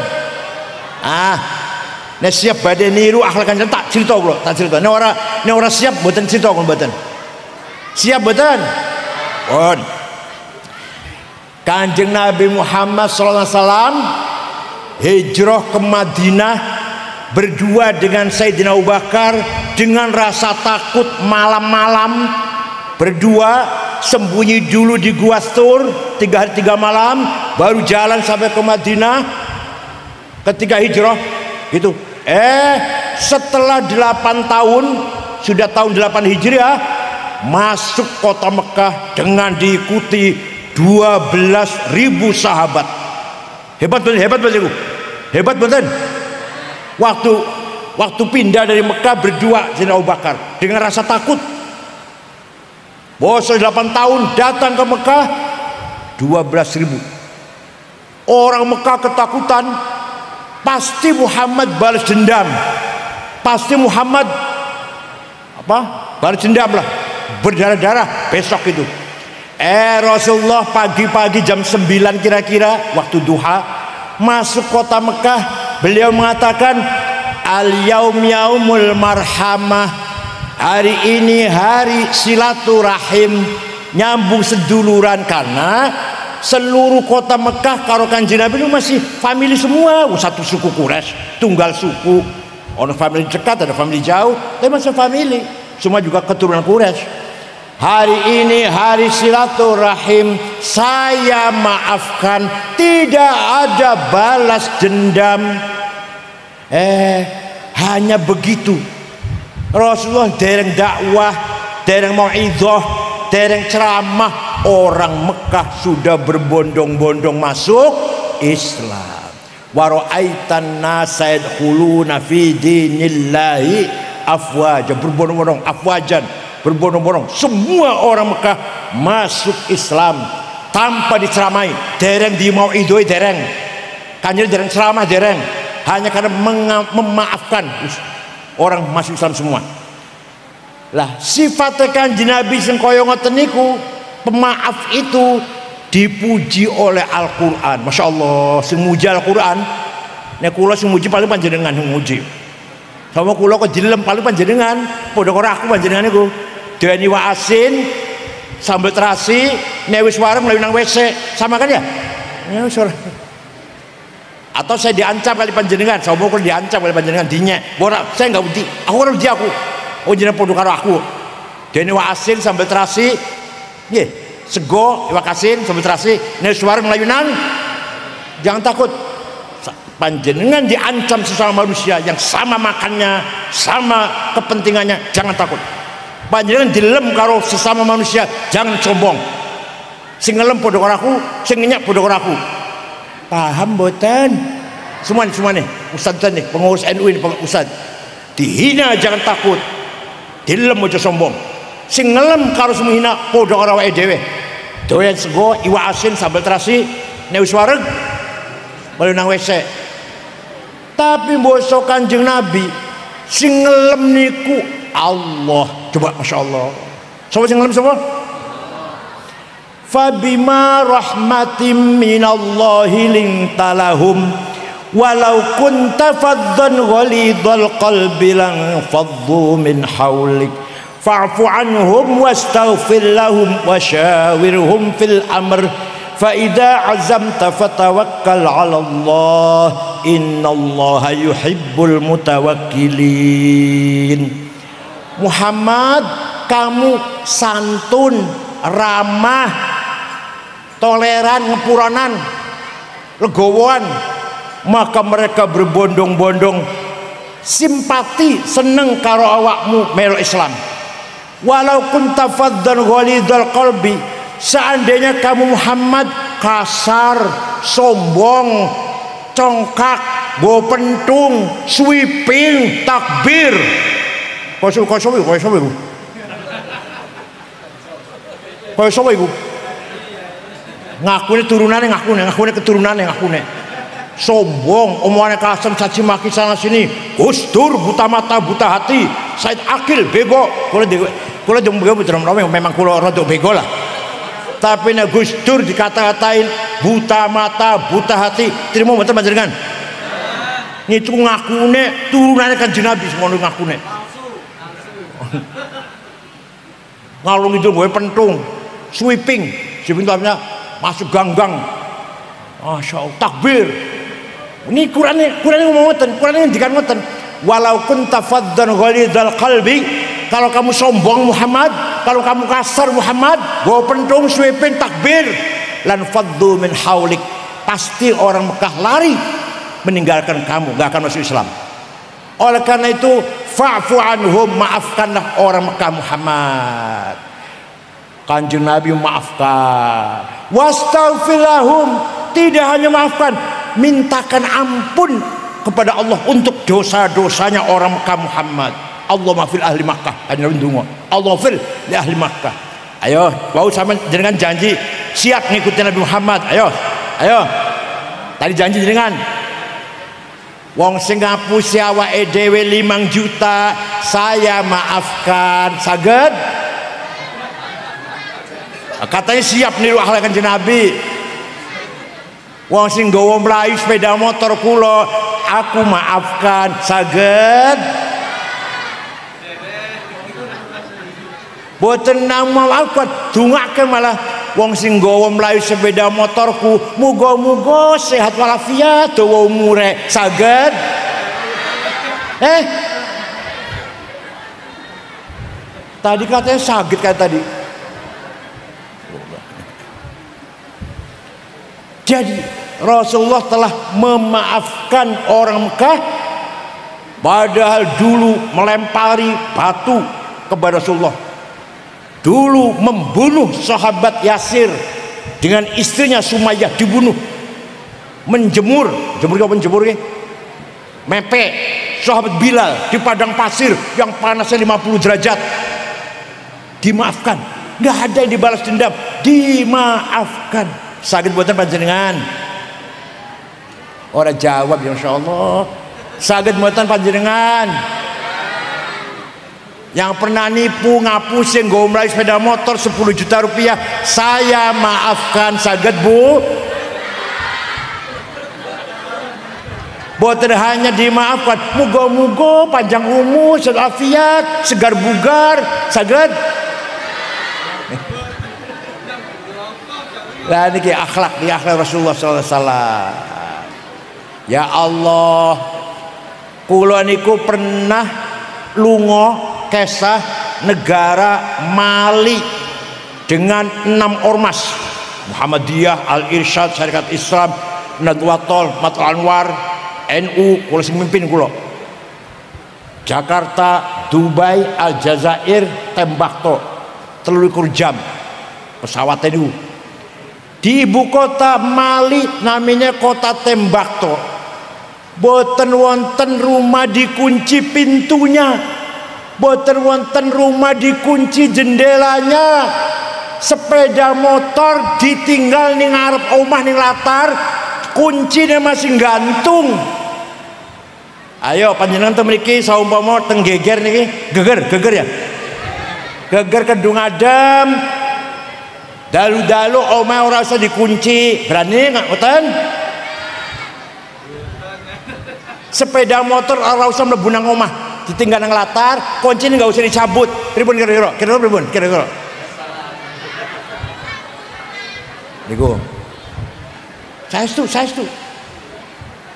Nah siap badai niru akhlakan tak cerita kula, tak cerita. Ini orang siap mboten cerita kula mboten. Siap mboten? Pun. Kanjeng Nabi Muhammad sallallahu alaihi wasallam hijrah ke Madinah berdua dengan Sayyidina Abu Bakar dengan rasa takut malam-malam berdua sembunyi dulu di Gua Thur 3 hari 3 malam baru jalan sampai ke Madinah. Ketika hijrah gitu setelah 8 tahun sudah tahun 8 Hijriah masuk kota Mekah dengan diikuti 12.000 sahabat. Hebat betul. Waktu pindah dari Mekah berdua Sayyidina Abu Bakar dengan rasa takut. Bos 8 tahun datang ke Mekah 12.000 orang Mekah ketakutan. Pasti Muhammad balas dendam, pasti Muhammad balas dendam lah, berdarah-darah besok itu. Rasulullah pagi-pagi jam 9 kira-kira waktu duha masuk kota Mekah, beliau mengatakan al-yaum yaumul marhamah, hari ini hari silaturahim, nyambung seduluran. Karena seluruh kota Mekah karo Kanjeng Nabi itu masih family semua, satu suku Quraisy, tunggal suku. Ono family dekat, ada family jauh, tapi masih family. Semua juga keturunan Quraisy. Hari ini hari silaturahim, saya maafkan, tidak ada balas dendam. Hanya begitu. Rasulullah dereng dakwah, dereng mau'izah, dereng ceramah, orang Mekah sudah berbondong-bondong masuk Islam. Wa ra'aitan nasa yadkhuluna fi dinillahi afwaja, berbondong-bondong, afwajan, berbondong-bondong, semua orang Mekah masuk Islam. tanpa diceramai, dereng di mau idoi dereng, kanjeng dereng ceramah dereng, hanya karena memaafkan orang masuk Islam semua. Lah sifatnya kanjeng Nabi sing kaya ngoten niku, pemaaf itu dipuji oleh Al-Quran. Masya Allah, sing muji Al-Quran. Nek kula sing muji paling panjenengan sing muji. Sama kula kok jelem paling panjenengan, padha karo aku panjenengan niku. Deni wa asin, sambel terasi, nek wis warem mlayu nang WC, sama kan ya? Ya wis ora. Atau saya diancam kali panjenengan, sama kula diancam kali panjenengan dinyek. Ora, saya enggak wedi. Aku ora wedi aku. Oh jenengan padha karo aku. Dene wa asin sambel terasi, nggih, sego iwak asin sambel terasi, nek suwareng mlayu nang jangan takut. Panjenengan diancam sesama manusia yang sama makannya, sama kepentingannya, jangan takut. Panjenengan dilem karo sesama manusia, jangan sombong. Sing ngelem padha karo aku, sing ngenyak padha karo aku. Paham mboten? Semua nih, ustaz nih, pengurus NU ini, ustaz. Dihina jangan takut. Dilem aja sombong. Sing ngelem karo semua padha karo awake dhewe. Doyan sego, iwak asin, sambal terasi, nek wis wareg mlayu nang WC. Tapi bosok kanjeng Nabi sing ngelem niku Allah. Coba Masya Allah. Sapa sing ngelem sapa? Fabima rahmatim minallahi lintalahum walau kunta faddan ghalidhal qalbi lan faddu min hawlik fa'fu anhum wastaghfir lahum wasyawirhum fil amr fa idza azamta fatawakkal 'ala Allah innallaha yuhibbul mutawakkilin. Muhammad, kamu santun, ramah, toleran, ngepuranan, legowoan, maka mereka berbondong-bondong simpati, seneng karo awakmu melu Islam. Walau kunta faddan ghalidhal qalbi, seandainya kamu Muhammad kasar, sombong, congkak, go pentung, sweeping, takbir, kosowi ngakune turunane, ngakune keturunane, ngakune sombong, omongannya kasar, caci maki sana sini, Gus Dur buta mata buta hati, Said Akil bego, kula jeng bego memang kula rada bego lah. Tapi nek Gus Dur dikata-katain buta mata buta hati, terima mboten panjenengan? Niku ngakune turunane Kanjeng Nabi semono ngakune. Ngalung itu gue pentung, sweeping tamnya masuk gang-gang. Masya Allah, takbir. Ini Qurannya ngomong ngoten, Qurannya ngendikan ngoten. Walau kunta faddan ghalidhal qalbi, kalau kamu sombong Muhammad, kalau kamu kasar Muhammad, bawa pentung, sweeping, takbir, lan faddu min haulik, pasti orang Mekah lari meninggalkan kamu, gak akan masuk Islam. Oleh karena itu fa'fu anhum, maafkanlah orang Mekah Muhammad. Kanjeng Nabi maafkan, wastaghfir lahum, tidak hanya maafkan, mintakan ampun kepada Allah untuk dosa-dosanya orang Mekah Muhammad. Allah mafil ahli Makkah, kanjeng Nabi ndonga, Allah fil li ahli Makkah. Ayo, mau sama jenengan janji siap ngikutin Nabi Muhammad. Ayo. Tadi janji jenengan. Wong sing ngapusi awake dhewe 5 juta, saya maafkan. Saged? Katanya siap niru akhlak Kanjeng Nabi. Wong sing nggawa mlayu sepeda motor kula, aku maafkan. Saged? Boten nang maafkan, dongake malah wong sing nggawa mlayu sepeda motorku, muga-muga sehat walafiat, dawa umure. Saged? Tadi katanya saged kan tadi. Jadi Rasulullah telah memaafkan orang Mekah, padahal dulu melempari batu kepada Rasulullah, dulu membunuh sahabat Yasir dengan istrinya Sumayyah, dibunuh, menjemur mepek sahabat Bilal di padang pasir yang panasnya 50 derajat, dimaafkan. nggak ada yang dibalas dendam, dimaafkan. Saged boten panjenengan? Orang jawab ya Masya Allah. Saged boten panjenengan? Yang pernah nipu ngapusin gomlai sepeda motor 10 juta rupiah, saya maafkan. Saged bu? Boten hanya dimaafkan, muga-muga panjang umur, sehat afiat, segar bugar. Saged? Lah niki akhlak, Rasulullah sallallahu alaihi wasallam. Ya Allah, kula niku pernah lunga kesah negara Mali dengan 6 ormas, Muhammadiyah, Al-Irsyad, Syarikat Islam, Nadwatul Matul Anwar, NU, kula sing mimpin kula. Jakarta, Dubai, Aljazair, Tembakau, 23 jam pesawat NU. Di ibu kota Mali namanya kota Tembakau, boten wonten rumah dikunci pintunya, boten wonten rumah dikunci jendelanya, sepeda motor ditinggal ning ngarep omah ning latar, kuncinya masih gantung. Ayo panjenengan teng mriki saumpama teng geger niki, geger ya. Geger kedung adem. Dalu-dalu omah ora usah dikunci, berani nggak ngoten? Sepeda motor ora usah mlebu nang omah, ditinggal nang latar, kuncine nggak usah dicabut. Pripun kira-kira? Kira-kira. Niku. Saya setuju.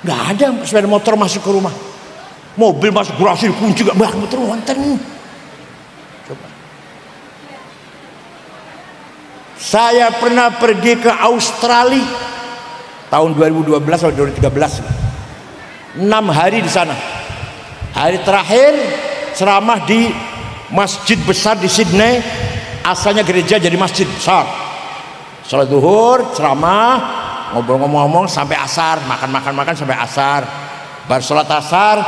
Nggak ada sepeda motor masuk ke rumah. Mobil masuk garasi dikunci gak bah motor wonten. Coba. Saya pernah pergi ke Australia tahun 2012 atau 2013. 6 hari di sana. Hari terakhir ceramah di masjid besar di Sydney. Asalnya gereja jadi masjid besar. Salat zuhur, ceramah, ngobrol-ngomong sampai asar, makan sampai asar. Bar salat asar,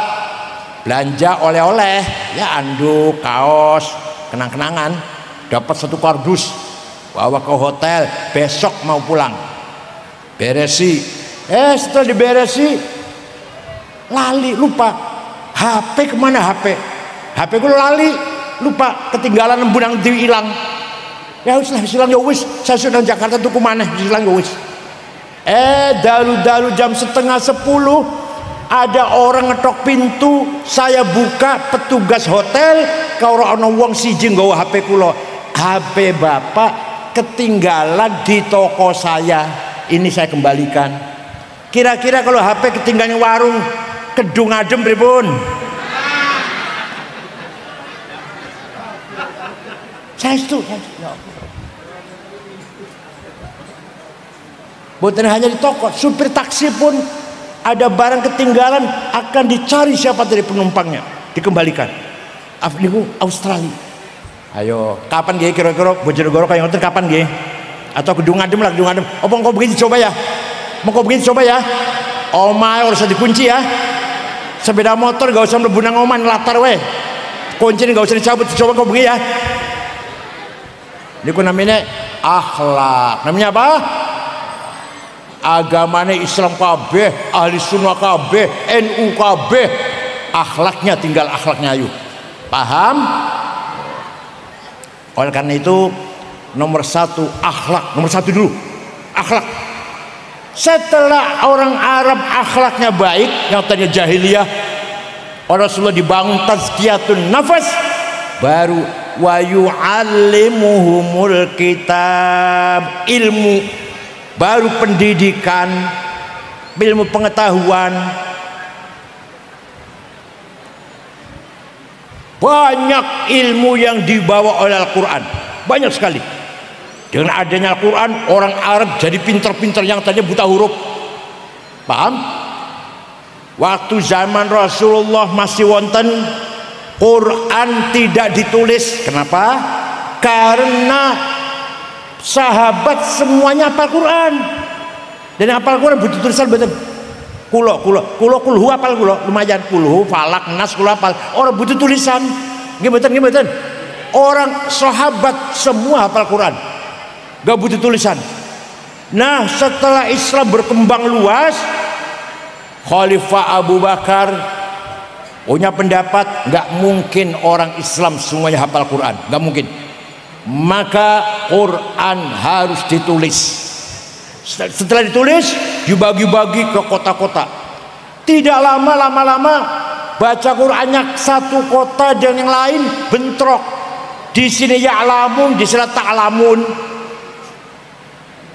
belanja oleh-oleh, ya anduk, kaos, kenang-kenangan, dapat 1 kardus, bawa ke hotel, besok mau pulang, beresi. Setelah diberesi, lali, lupa, HP kemana HP gue lali, lupa, ketinggalan embunang di hilang. Ya wis lah, hilang ya wis, saya sudah Jakarta tuh kemana, hilang ya wis. Dalu-dalu jam 9:30 ada orang ngetok pintu, saya buka, petugas hotel, kalau ana wong siji nggawa HP kula. HP bapak ketinggalan di toko saya, ini saya kembalikan. Kira-kira kalau HP ketinggalan warung kedung adem pripun? Saya itu bukan hanya di toko, supir taksi pun ada barang ketinggalan akan dicari siapa dari penumpangnya, dikembalikan. Afniku Australia. Ayo, kapan nggih kira-kira Bojonegoro kaya ngoten kapan nggih? Atau gedung adem lah, gedung adem. Apa engko begini coba ya? Mengko begini coba ya. Omah ora usah dikunci ya. Sepeda motor gak usah mlebu nang omah latar we. Kuncine gak usah dicabut, coba engko begini ya. Niku namanya akhlak. Namanya apa? Agamanya Islam kabeh, ahli sunnah kabeh, NU kabeh, akhlaknya tinggal akhlaknya ayu. Paham? Oleh karena itu nomor 1 akhlak, nomor 1 dulu akhlak. Setelah orang Arab akhlaknya baik, yang tadinya jahiliyah, Rasulullah dibangun tazkiyatun nafas, baru wa yu'allimuhumul kitab, ilmu, baru pendidikan, ilmu pengetahuan. Banyak ilmu yang dibawa oleh Al-Quran, banyak sekali. Dengan adanya Al-Quran, orang Arab jadi pinter-pinter yang tadinya buta huruf. Paham? Waktu zaman Rasulullah masih wonten, Quran tidak ditulis. Kenapa? Karena sahabat semuanya hafal Quran, dan hafal Quran butuh tulisan betul. Kulo hafal kulo lumayan, kulhu falak nas kulo hafal, orang butuh tulisan. Nggih mboten Orang sahabat semua hafal Quran, gak butuh tulisan. Nah, setelah Islam berkembang luas, Khalifah Abu Bakar punya pendapat gak mungkin orang Islam semuanya hafal Quran, gak mungkin. Maka Quran harus ditulis. Setelah ditulis, dibagi-bagi ke kota-kota. Tidak lama-lama baca Qurannya satu kota dan yang lain bentrok. Di sini ya'lamun, di sana ta'lamun.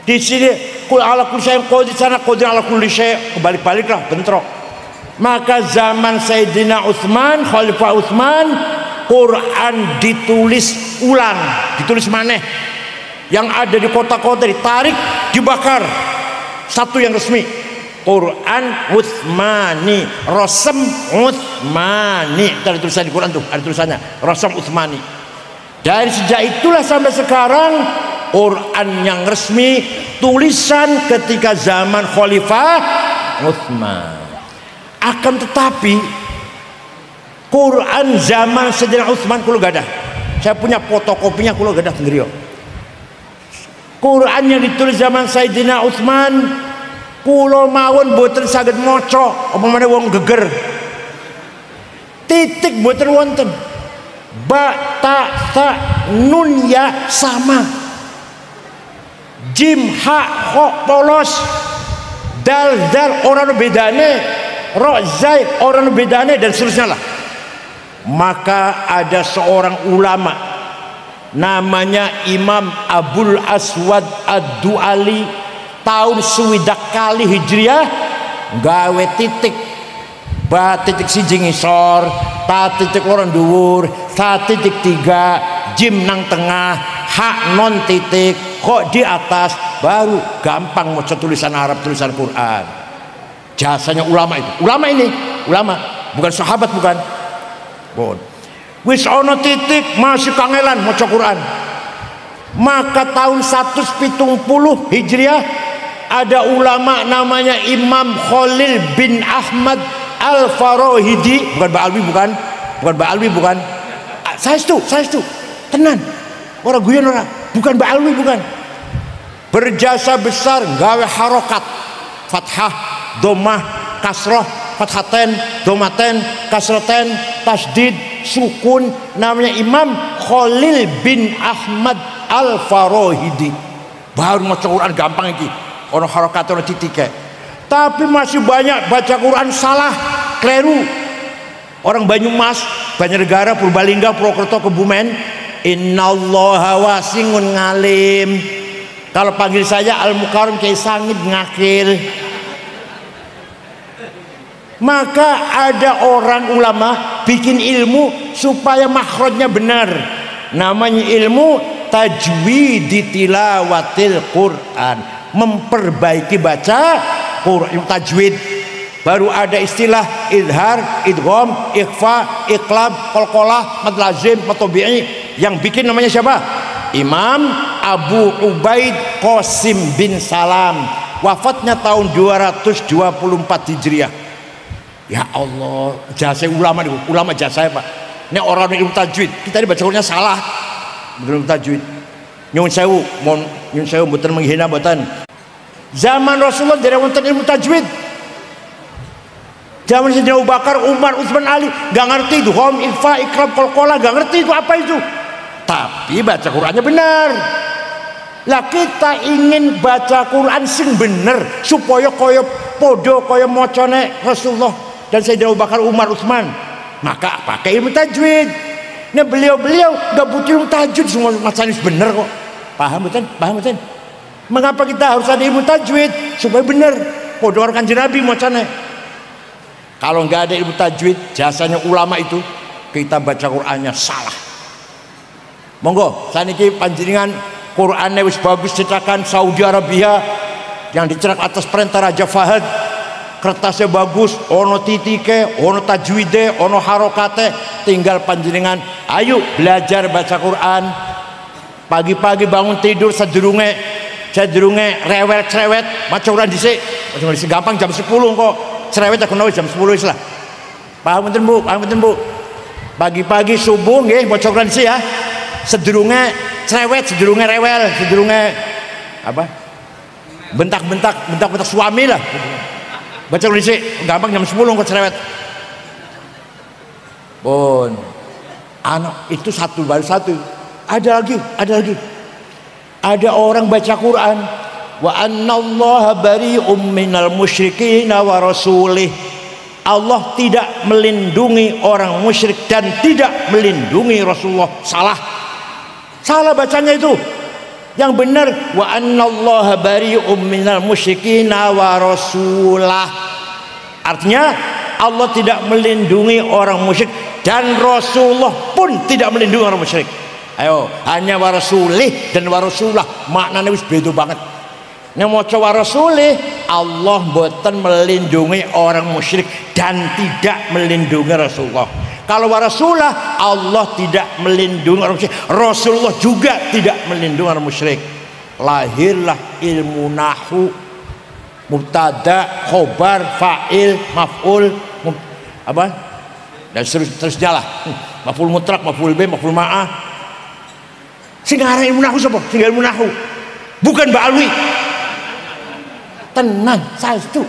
Di sini qul ala kulli syai'in qadir, di sana qadir ala kulli syai'. Kebalik-baliklah, bentrok. Maka zaman Sayyidina Utsman, Khalifah Utsman, Quran ditulis ulang, ditulis maneh. Yang ada di kota-kota ditarik, dibakar. Satu yang resmi. Quran Utsmani, Rasam Utsmani. Ada tulisan di Quran tuh, ada tulisannya, Rasam Utsmani. Dari sejak itulah sampai sekarang Quran yang resmi tulisan ketika zaman Khalifah Utsman. Akan tetapi Quran zaman Sayyidina Utsman kulo gak ada. Saya punya fotokopinya kulo gak ada sendiri. Quran yang ditulis zaman Sayyidina Utsman kulo mawon boten saged maca, apa meneh wong geger. Titik boten wonten. Ba, ta, sa, nun, ya sama. Jim, ha, ho, polos. Dal, dal orang bedane. Ro, zai orang bedane, dan seterusnya lah. Maka ada seorang ulama namanya Imam Abul Aswad Ad-Du'ali, tahun swidak kali Hijriah gawe titik. Ba titik siji ngisor, ta titik orang dhuwur, ta titik 3, jim nang tengah, hak non titik, kok di atas, baru gampang maca tulisan Arab, tulisan Quran. Jasanya ulama itu. Ulama ini, ulama, bukan sahabat, bukan. Bon. Wis ono titik masih kangelan maca Quran. Maka tahun 170 Hijriah ada ulama namanya Imam Khalil bin Ahmad Al-Farahidi, bukan Ba'alwi, bukan Ba'alwi, bukan. Saya itu, tenan. Orang guyon orang, bukan Ba'alwi, bukan. Berjasa besar gawe harokat, fathah, domah, kasroh, fathaten, domaten, kasroten, tasdid, sukun. Namanya Imam Khalil bin Ahmad Al-Farahidi. Baru maca Quran gampang iki. Ono harokat, ono titik. Tapi masih banyak baca Quran salah, keliru. Orang Banyumas, Banjarnegara, Purbalingga, Purwokerto, Kebumen, innallaha wasingun ngalim. Kalau panggil saya Al-Mukarram Kiai Sangit ngakil. Maka ada orang ulama bikin ilmu supaya makhrajnya benar. Namanya ilmu tajwid tilawatil Quran, memperbaiki baca Quran tajwid. Baru ada istilah idhar, idgham, ikhfa, iqlab, qalqalah, mad lazim, mad tabi'i. Yang bikin namanya siapa? Imam Abu Ubaid Qasim bin Salam. Wafatnya tahun 224 Hijriah. Ya Allah, jasa ulama nih, ulama jasa Pak. Ini orang ilmu tajwid. Kita ini baca Qurannya salah. Ilmu tajwid. Nyun sewu, mboten menghina mboten. Zaman Rasulullah dari wonten ilmu tajwid. Zaman Sayyidina Abu Bakar, Umar, Utsman, Ali gak ngerti itu hom, ikhfa, iqlab, qalqalah, gak ngerti itu apa itu. Tapi baca Qurannya benar. Lah kita ingin baca Quran sing bener supaya kaya podo kaya macane Rasulullah dan Sayyidina Abu Bakar, Umar, Utsman. Maka pakai ilmu tajwid. Nah beliau-beliau gak butuh ilmu tajwid, semua macamnya bener kok. Paham betul? Paham betul? Mengapa kita harus ada ilmu tajwid supaya bener podo orang Kanjeng Nabi macane. Kalau nggak ada ilmu tajwid, jasanya ulama itu kita baca Qurannya salah. Monggo, saniki panjenengan Qurannya wis bagus cetakan Saudi Arabia yang dicetak atas perintah Raja Fahad. Kertasnya bagus, ono titike, ono tajwide, ono harokate. Tinggal panjenengan, ayo belajar baca Quran. Pagi-pagi bangun tidur sedurunge rewel cerewet maca Quran dhisik. Gampang jam 10 kok. Cerewet aku nawi jam 10 lah. Paham betul Bu? Paham betul Bu? Pagi-pagi subuh nggih maca Quran sih ya. sedurunge cerewet, sedurunge rewel, sedurunge apa? Bentak-bentak suami lah. Baca dhisik, gampang jam 10 kok cerewet. Pun anak itu satu baru satu. Ada lagi. Ada orang baca Quran, wa annallaha bari'um minal musyrikin wa rasulih. Allah tidak melindungi orang musyrik dan tidak melindungi Rasulullah. Salah bacanya itu. Yang benar wa annallaha bari'um minal musyrikin wa rasulah. Artinya Allah tidak melindungi orang musyrik dan Rasulullah pun tidak melindungi orang musyrik. Ayo, hanya wa rasulih dan wa rasulah maknanya wis beda banget. Nek maca wa rasulih, Allah mboten melindungi orang musyrik dan tidak melindungi Rasulullah. Kalau wa rasulah, Allah tidak melindungi orang musyrik, Rasulullah juga tidak melindungi orang musyrik. Lahirlah ilmu nahwu, mubtada, khobar, fa'il, maf'ul, apa? Dan seterusnya lah. Maf'ul mutlak, maf'ul bih, maf'ul ma'ah. Sing aran ilmu nahwu sapa? Sing ilmu nahwu. Bukan Mbak Alwi. Tenang, saestu.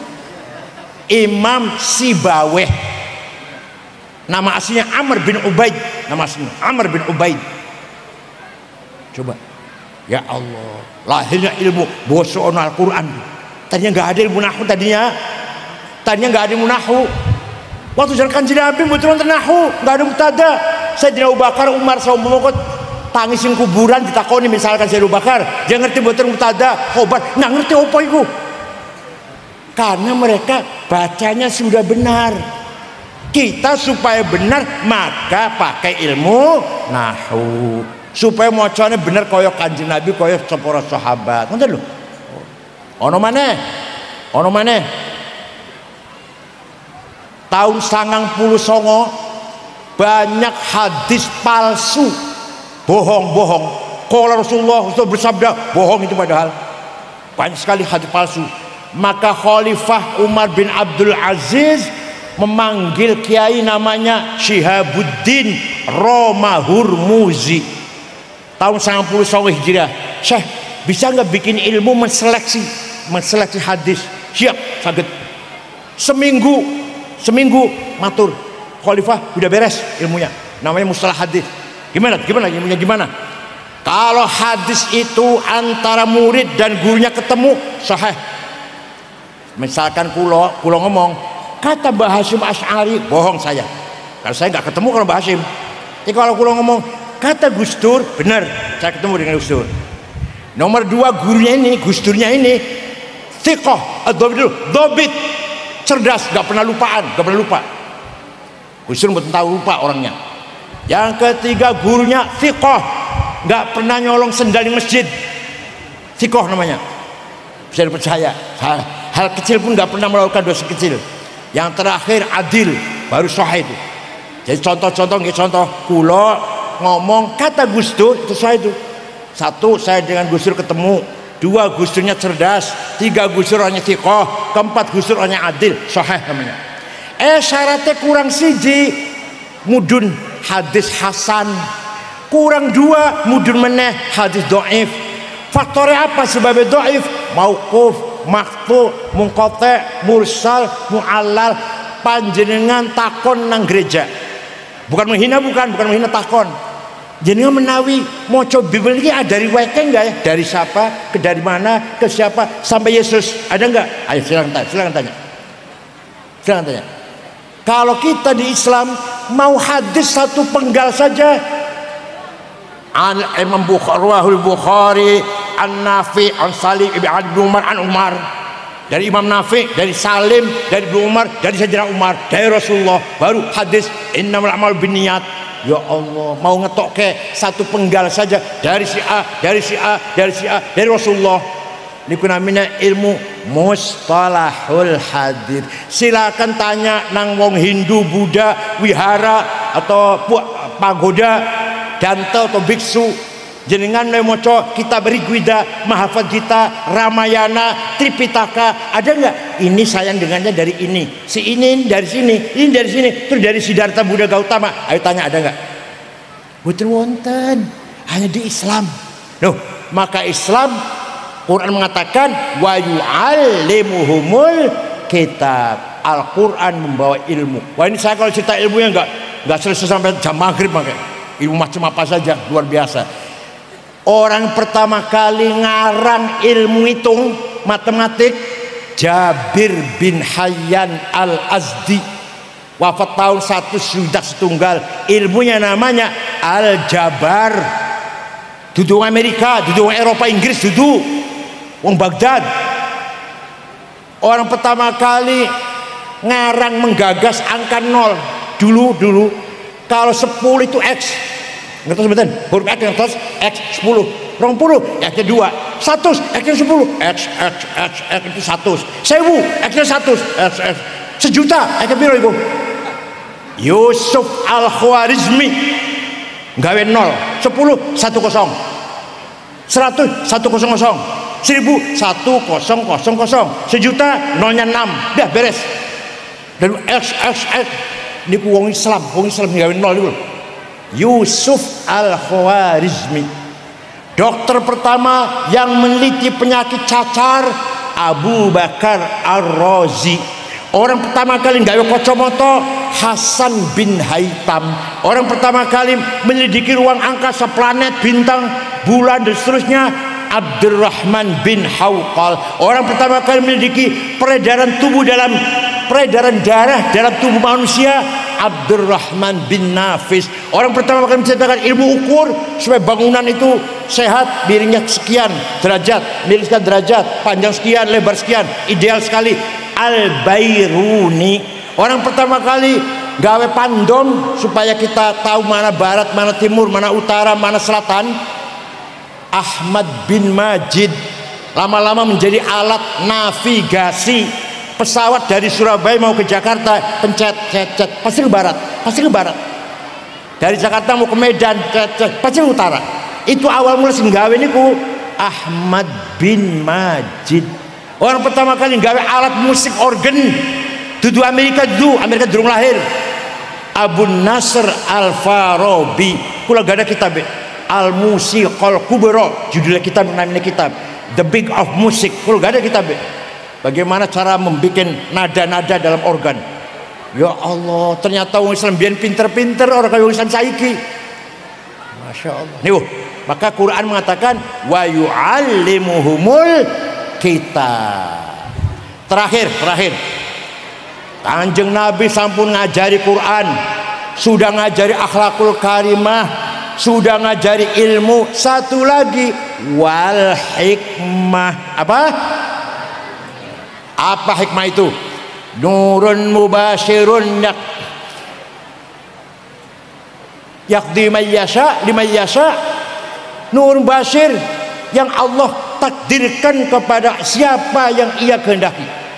Imam Sibaweh. Nama aslinya Amr bin Ubaid. Nama aslinya Amr bin Ubaid. Coba. Ya Allah, lahirnya ilmu bosok Al-Qur'an. Tadinya enggak ada ilmu nahwu tadinya. Tadinya enggak ada ilmu nahwu. Waktu zaman Kanjeng Nabi mboten wonten nahwu, enggak ada mubtada. Sayyidina Abu Bakar, Umar, saumpama tangisin kuburan ditakoni misalkan Sayyidina Abu Bakar, dia ngerti mboten mubtada, khobar, nggak ngerti apa iku. Karena mereka bacanya sudah benar. Kita supaya benar maka pakai ilmu nahwu. Supaya macane bener kaya Kanjeng Nabi, kaya para sahabat. Ngoten lho. Ono maneh. Tahun 99 banyak hadis palsu. Bohong. Kalau Rasulullah bersabda, bohong itu padahal. Banyak sekali hadis palsu. Maka Khalifah Umar bin Abdul Aziz memanggil kiai namanya Syihabuddin Romahurmuzi. Tahun 99 Hijriah. Syekh, bisa nggak bikin ilmu menseleksi hadis? Siap, saged. Seminggu matur. Khalifah udah beres ilmunya. Namanya mustalah hadis. Gimana ilmunya gimana? Kalau hadis itu antara murid dan gurunya ketemu sahih. Misalkan kulo ngomong kata Mbah Hasyim Asy'ari, bohong saya. Kalau saya nggak ketemu kalau Mbah Hasyim. Jadi kalau kulo ngomong kata Gus Dur, benar, saya ketemu dengan Gus Dur. Nomor 2 gurunya ini, Gus Durnya ini thiqah, dobit, cerdas, nggak pernah lupa. Gus Dur nggak tahu lupa orangnya. Yang ketiga gurunya thiqah, nggak pernah nyolong sendal di masjid. Thiqah namanya, bisa dipercaya. Hal kecil pun nggak pernah melakukan dosa kecil. Yang terakhir adil, baru sahih itu. Jadi contoh kulo ngomong kata Gus Dur itu saya itu. 1, saya dengan Gus Dur ketemu. 2, Gus Durnya cerdas. 3, Gus Dur orangnya thiqah. 4, Gus Dur orangnya adil, sahih namanya. Syaratnya kurang siji, mudun hadis hasan, kurang 2 mudun meneh hadis dhaif. Faktornya apa sebabnya dhaif? Mauquf, maqtu, munqati, mursal, muallal. Panjenengan takon nang gereja. Bukan menghina takon. Jenengan menawi maca Bible iki ada riwayatnya enggak ya? Dari siapa, dari mana, ke siapa sampai Yesus? Ada enggak? Ayo silakan tanya. Kalau kita di Islam mau hadis satu penggal saja. Imam Bukhari An-Nafi an Salim ibn Umar an Umar, dari Imam Nafi, dari Salim, dari Ibnu Umar, dari Sayyidina Umar, dari Rasulullah, baru hadis innamal a'malu binniyat. Ya Allah, mau ngetok ke satu penggal saja dari si A, dari Rasulullah. Niku namanya ilmu mustalahul hadis. Silakan tanya nang wong Hindu, Buddha, wihara atau pagoda, danta atau biksu. Jenengan maca kitab Rigweda, Mahafadzita, Ramayana, Tripitaka, ada nggak? Ini sayang dengannya dari ini, si ini dari sini, ini dari sini, terus dari Siddhartha Buddha Gautama. Ayo tanya, ada nggak? Boten wonten. hanya di Islam. Loh, maka Islam Quran mengatakan wa yu'allimuhumul kitab. Al-Quran membawa ilmu. Wah, ini saya kalau cerita ilmunya enggak selesai sampai jam maghrib, makanya ilmu macam apa saja luar biasa. Orang pertama kali ngarang ilmu hitung matematik Jabir bin Hayyan Al-Azdi, wafat tahun 1 sudah setunggal. Ilmunya namanya Al-Jabar. Duduk Amerika, duduk Eropa, Inggris, duduk wong Baghdad. Orang pertama kali ngarang menggagas angka 0. Dulu kalau 10 itu X, ngertos betul, huruf X ngertos, X 10, 20 X nya 2, 100 X nya 10, X itu 100, 1000 X nya 100, X sejuta X nya piro iku? Yusuf Al-Khwarizmi gawe 0, 10 10, 100 100, 1000 1000, sejuta nolnya 6, dah beres. Dan X ini wong Islam gawe 0 itu. Yusuf Al-Khwarizmi, dokter pertama yang meneliti penyakit cacar Abu Bakar Ar-Razi. Orang pertama kali gawe kacamata Hasan bin Haytham. Orang pertama kali menyelidiki ruang angkasa, planet, bintang, bulan dan seterusnya Abdurrahman bin Hawqal. Orang pertama kali menyelidiki peredaran darah dalam tubuh manusia Abdurrahman bin Nafis. Orang pertama kali menceritakan ilmu ukur supaya bangunan itu sehat, miringnya sekian derajat, miring sekian derajat, panjang sekian, lebar sekian, ideal sekali, Al-Bairuni. Orang pertama kali gawe pandom supaya kita tahu mana barat, mana timur, mana utara, mana selatan, Ahmad bin Majid. Lama-lama menjadi alat navigasi pesawat dari Surabaya mau ke Jakarta, pencet pasti ke barat. Dari Jakarta mau ke Medan, pasti ke utara. Itu awal mula sing gawe niku Ahmad bin Majid. Orang pertama kali gawe alat musik organ dudu Amerika durung lahir. Abu Nasr Al-Farabi, kula gak ada kitab Al-Musiqal Kubra, judulnya kitab, namanya kitab The Big of Music. Kula gak ada kitab bagaimana cara membuat nada-nada dalam organ. Ya Allah, ternyata orang Islam biar pinter-pinter orang kaya Islam saiki. Masya Allah. Nih, maka Quran mengatakan wa yu'allimuhumul kitab. Terakhir Kanjeng Nabi sampun ngajari Quran, sudah ngajari akhlakul karimah, sudah ngajari ilmu. Satu lagi wal hikmah. Apa hikmah itu? Nurun mubashirun yakdi mayyasha limayyasha. Nur bashir yang Allah takdirkan kepada siapa yang ia kehendaki.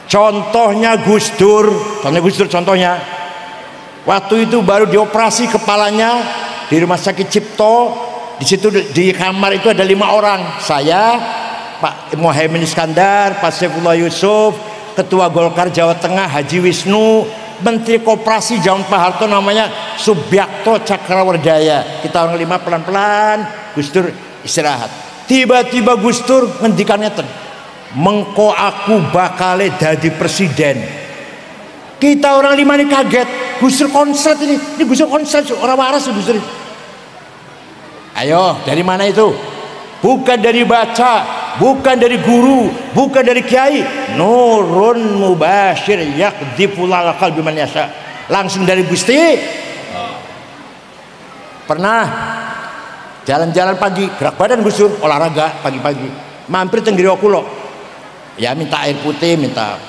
Contohnya Gus Dur, contohnya waktu itu baru dioperasi kepalanya di Rumah Sakit Cipto. Di situ di kamar itu ada 5 orang, saya, Pak Muhaimin Iskandar, Pak Saifullah Yusuf, Ketua Golkar Jawa Tengah Haji Wisnu, Menteri Koperasi zaman Pak Harto namanya Subyakto Cakrawardaya. Kita orang 5 pelan-pelan, Gus Dur istirahat. Tiba-tiba Gus Dur ngendikannya mengko aku bakal dadi presiden. Kita orang 5 ini kaget. Gus Dur konslet ini Gus Dur konslet, orang waras Gus Dur. Ayo, dari mana itu? Bukan dari baca, bukan dari guru, bukan dari kiai. Nurun mubashir yaqdiful qalbi man yasha. Langsung dari Gusti. Pernah jalan-jalan pagi, gerak badan Gus Dur, olahraga pagi-pagi, mampir teng Griya Kula. Ya minta air putih, minta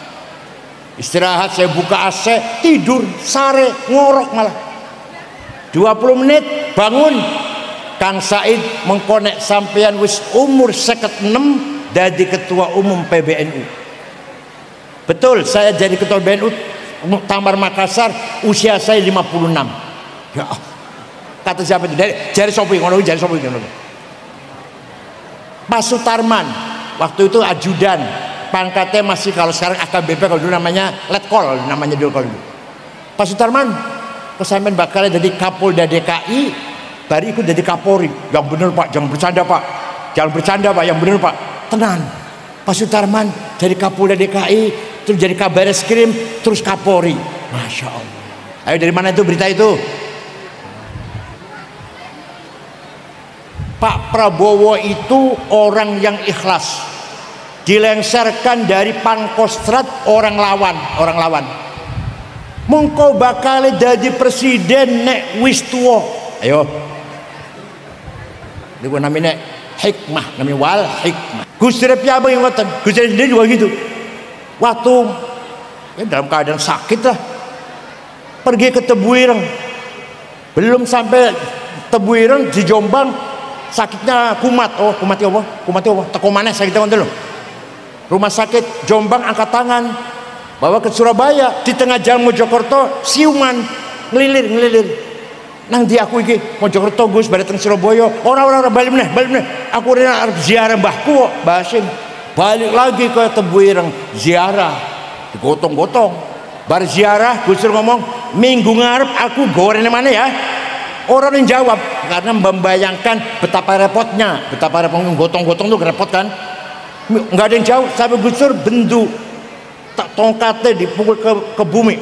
istirahat, saya buka AC, tidur sare ngorok malah 20 menit bangun. Kang Said mengkonek sampean wis umur 56 jadi ketua umum PBNU. Betul, saya jadi ketua PBNU Muktamar Makassar usia saya 56. Ya, kata siapa itu? Jari sopi ngono, jari sopi ngono. Pak Sutarman waktu itu ajudan, pangkatnya masih kalau sekarang AKBP, kalau dulu namanya Letkol, namanya dulu kalau dulu. Pak Sutarman kesampean bakal jadi Kapolda DKI bari ikut jadi Kapolri. Yang bener Pak, jangan bercanda Pak, jangan bercanda Pak, yang bener Pak, tenan. Pak Sutarman dari Kapolda DKI, terus jadi Kabar Eskrim, terus Kapolri. Masya Allah. Ayo, dari mana itu berita itu? Pak Prabowo itu orang yang ikhlas, dilengsarkan dari Pangkostrat orang lawan. Mongko bakal jadi presiden nek wis tuwa. Ayo. Niku namanya hikmah, namanya wal hikmah. Gus Dur piye yang ngoten? Gus Dur sendiri juga gitu. Waktu dalam keadaan sakit lah, pergi ke Tebuireng. Belum sampai Tebuireng di Jombang, sakitnya kumat. Oh, kumat apa? Kumat apa? Teko maneh sakitnya ngoten lho. Rumah sakit Jombang angkat tangan, bawa ke Surabaya. Di tengah jalan Mojokerto siuman ngelilir. Nang di aku iki Mojokerto Gus balik teng Surabaya. Orang-orang balik meneh. Aku rene arep ziarah mbahku kok, Mbah Hasyim. Balik lagi ke Tebuireng ziarah. Digotong-gotong. Bar ziarah Gus Dur ngomong, "Minggu ngarep aku gorene mana ya?" Orang yang jawab karena membayangkan betapa repotnya, gotong-gotong tuh repot kan. Nggak ada yang jauh sampai Gus Dur bendu tak tongkatnya dipukul ke bumi.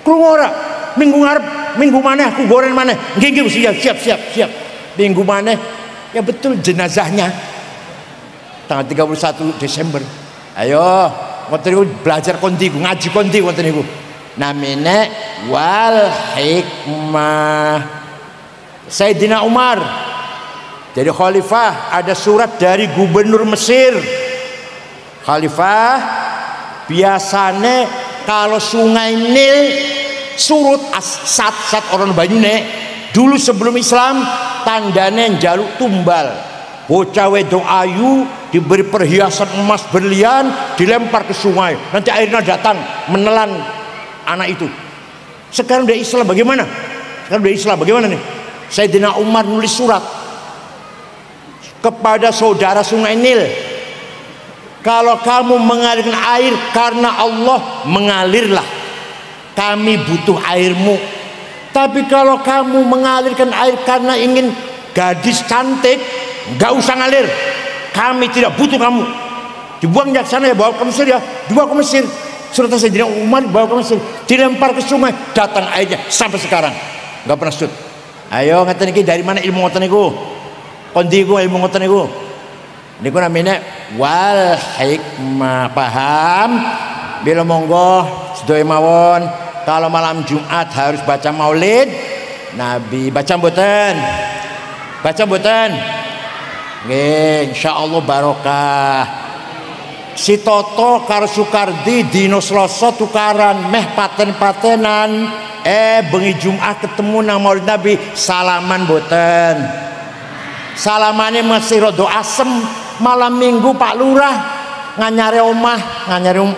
Keluar minggu ngarep, minggu mana aku goreng mana, gigi siap. Minggu mana ya betul jenazahnya tanggal 31 Desember. Ayo ngoten niku belajar kontiku, ngaji konti ngoten niku. Namine wal hikmah. Sayyidina Umar jadi khalifah, ada surat dari gubernur Mesir. Khalifah biasanya kalau sungai Nil surut sat orang banyune dulu sebelum Islam tandane njaluk tumbal. Bocah wedok ayu diberi perhiasan emas berlian dilempar ke sungai, nanti airnya datang menelan anak itu. Sekarang udah Islam bagaimana? Nih? Sayyidina Umar nulis surat kepada saudara sungai Nil, kalau kamu mengalirkan air karena Allah, mengalirlah, kami butuh airmu. Tapi kalau kamu mengalirkan air karena ingin gadis cantik, gak usah ngalir, kami tidak butuh kamu. Dibuang ke sana ya, bawa ke Mesir ya, dibawa ke Mesir. Surat Sayyidina Umar dibawa ke Mesir, dilempar ke sungai, datang airnya sampai sekarang gak pernah surut. Ayo ngeten iki dari mana ilmu ngoten niku? Kondi ku ilmu ngoten niku. Niku namanya wal hikmah, paham? Bila monggo sedaya mawon kalau malam Jumat harus baca Maulid Nabi. Baca mboten? Nggih, insyaallah barokah. Si Toto karo Sukardi dino Selasa tukaran meh paten-patenan. Bengi Jumat ketemu nang Maulid Nabi, salaman boten. Salamane masih rada asem. Malam Minggu Pak Lurah nganyare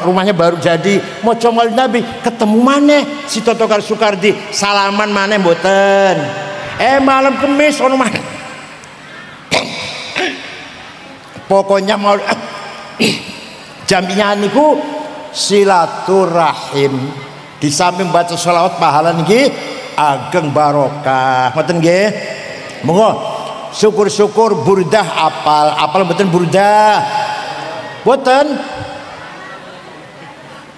rumahnya baru jadi, maca Maulid Nabi, ketemu maneh si Toto karo Sukardi, salaman maneh boten. Malam Kamis ono maneh. Pokoknya mau jamiah niku silaturahim. Di samping baca sholawat pahala niki ageng barokah. Ngoten nggih. Monggo syukur-syukur burdah apal mboten burdah. Mboten.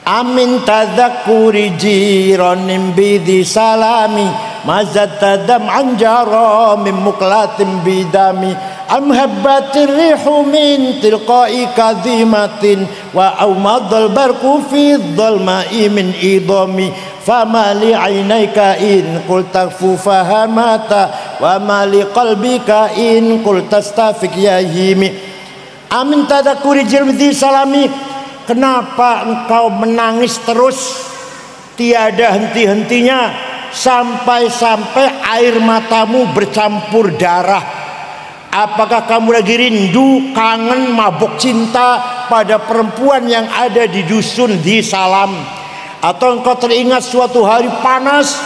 Amin tadzakuri jiranim bidi salami mazat tadam anjara min muklatim bidami amhabbatir rihu min tilqai kadhimatin wa aumadal barku fi dhalma'i min idami fama li ainaika in qul takfu fahamata wa ma li qalbika in qul tastafik yahimi. Amin tadzakuri jirmdi salami, kenapa engkau menangis terus tiada henti-hentinya sampai-sampai air matamu bercampur darah? Apakah kamu lagi rindu, kangen, mabuk cinta pada perempuan yang ada di dusun di Salam? Atau engkau teringat suatu hari panas,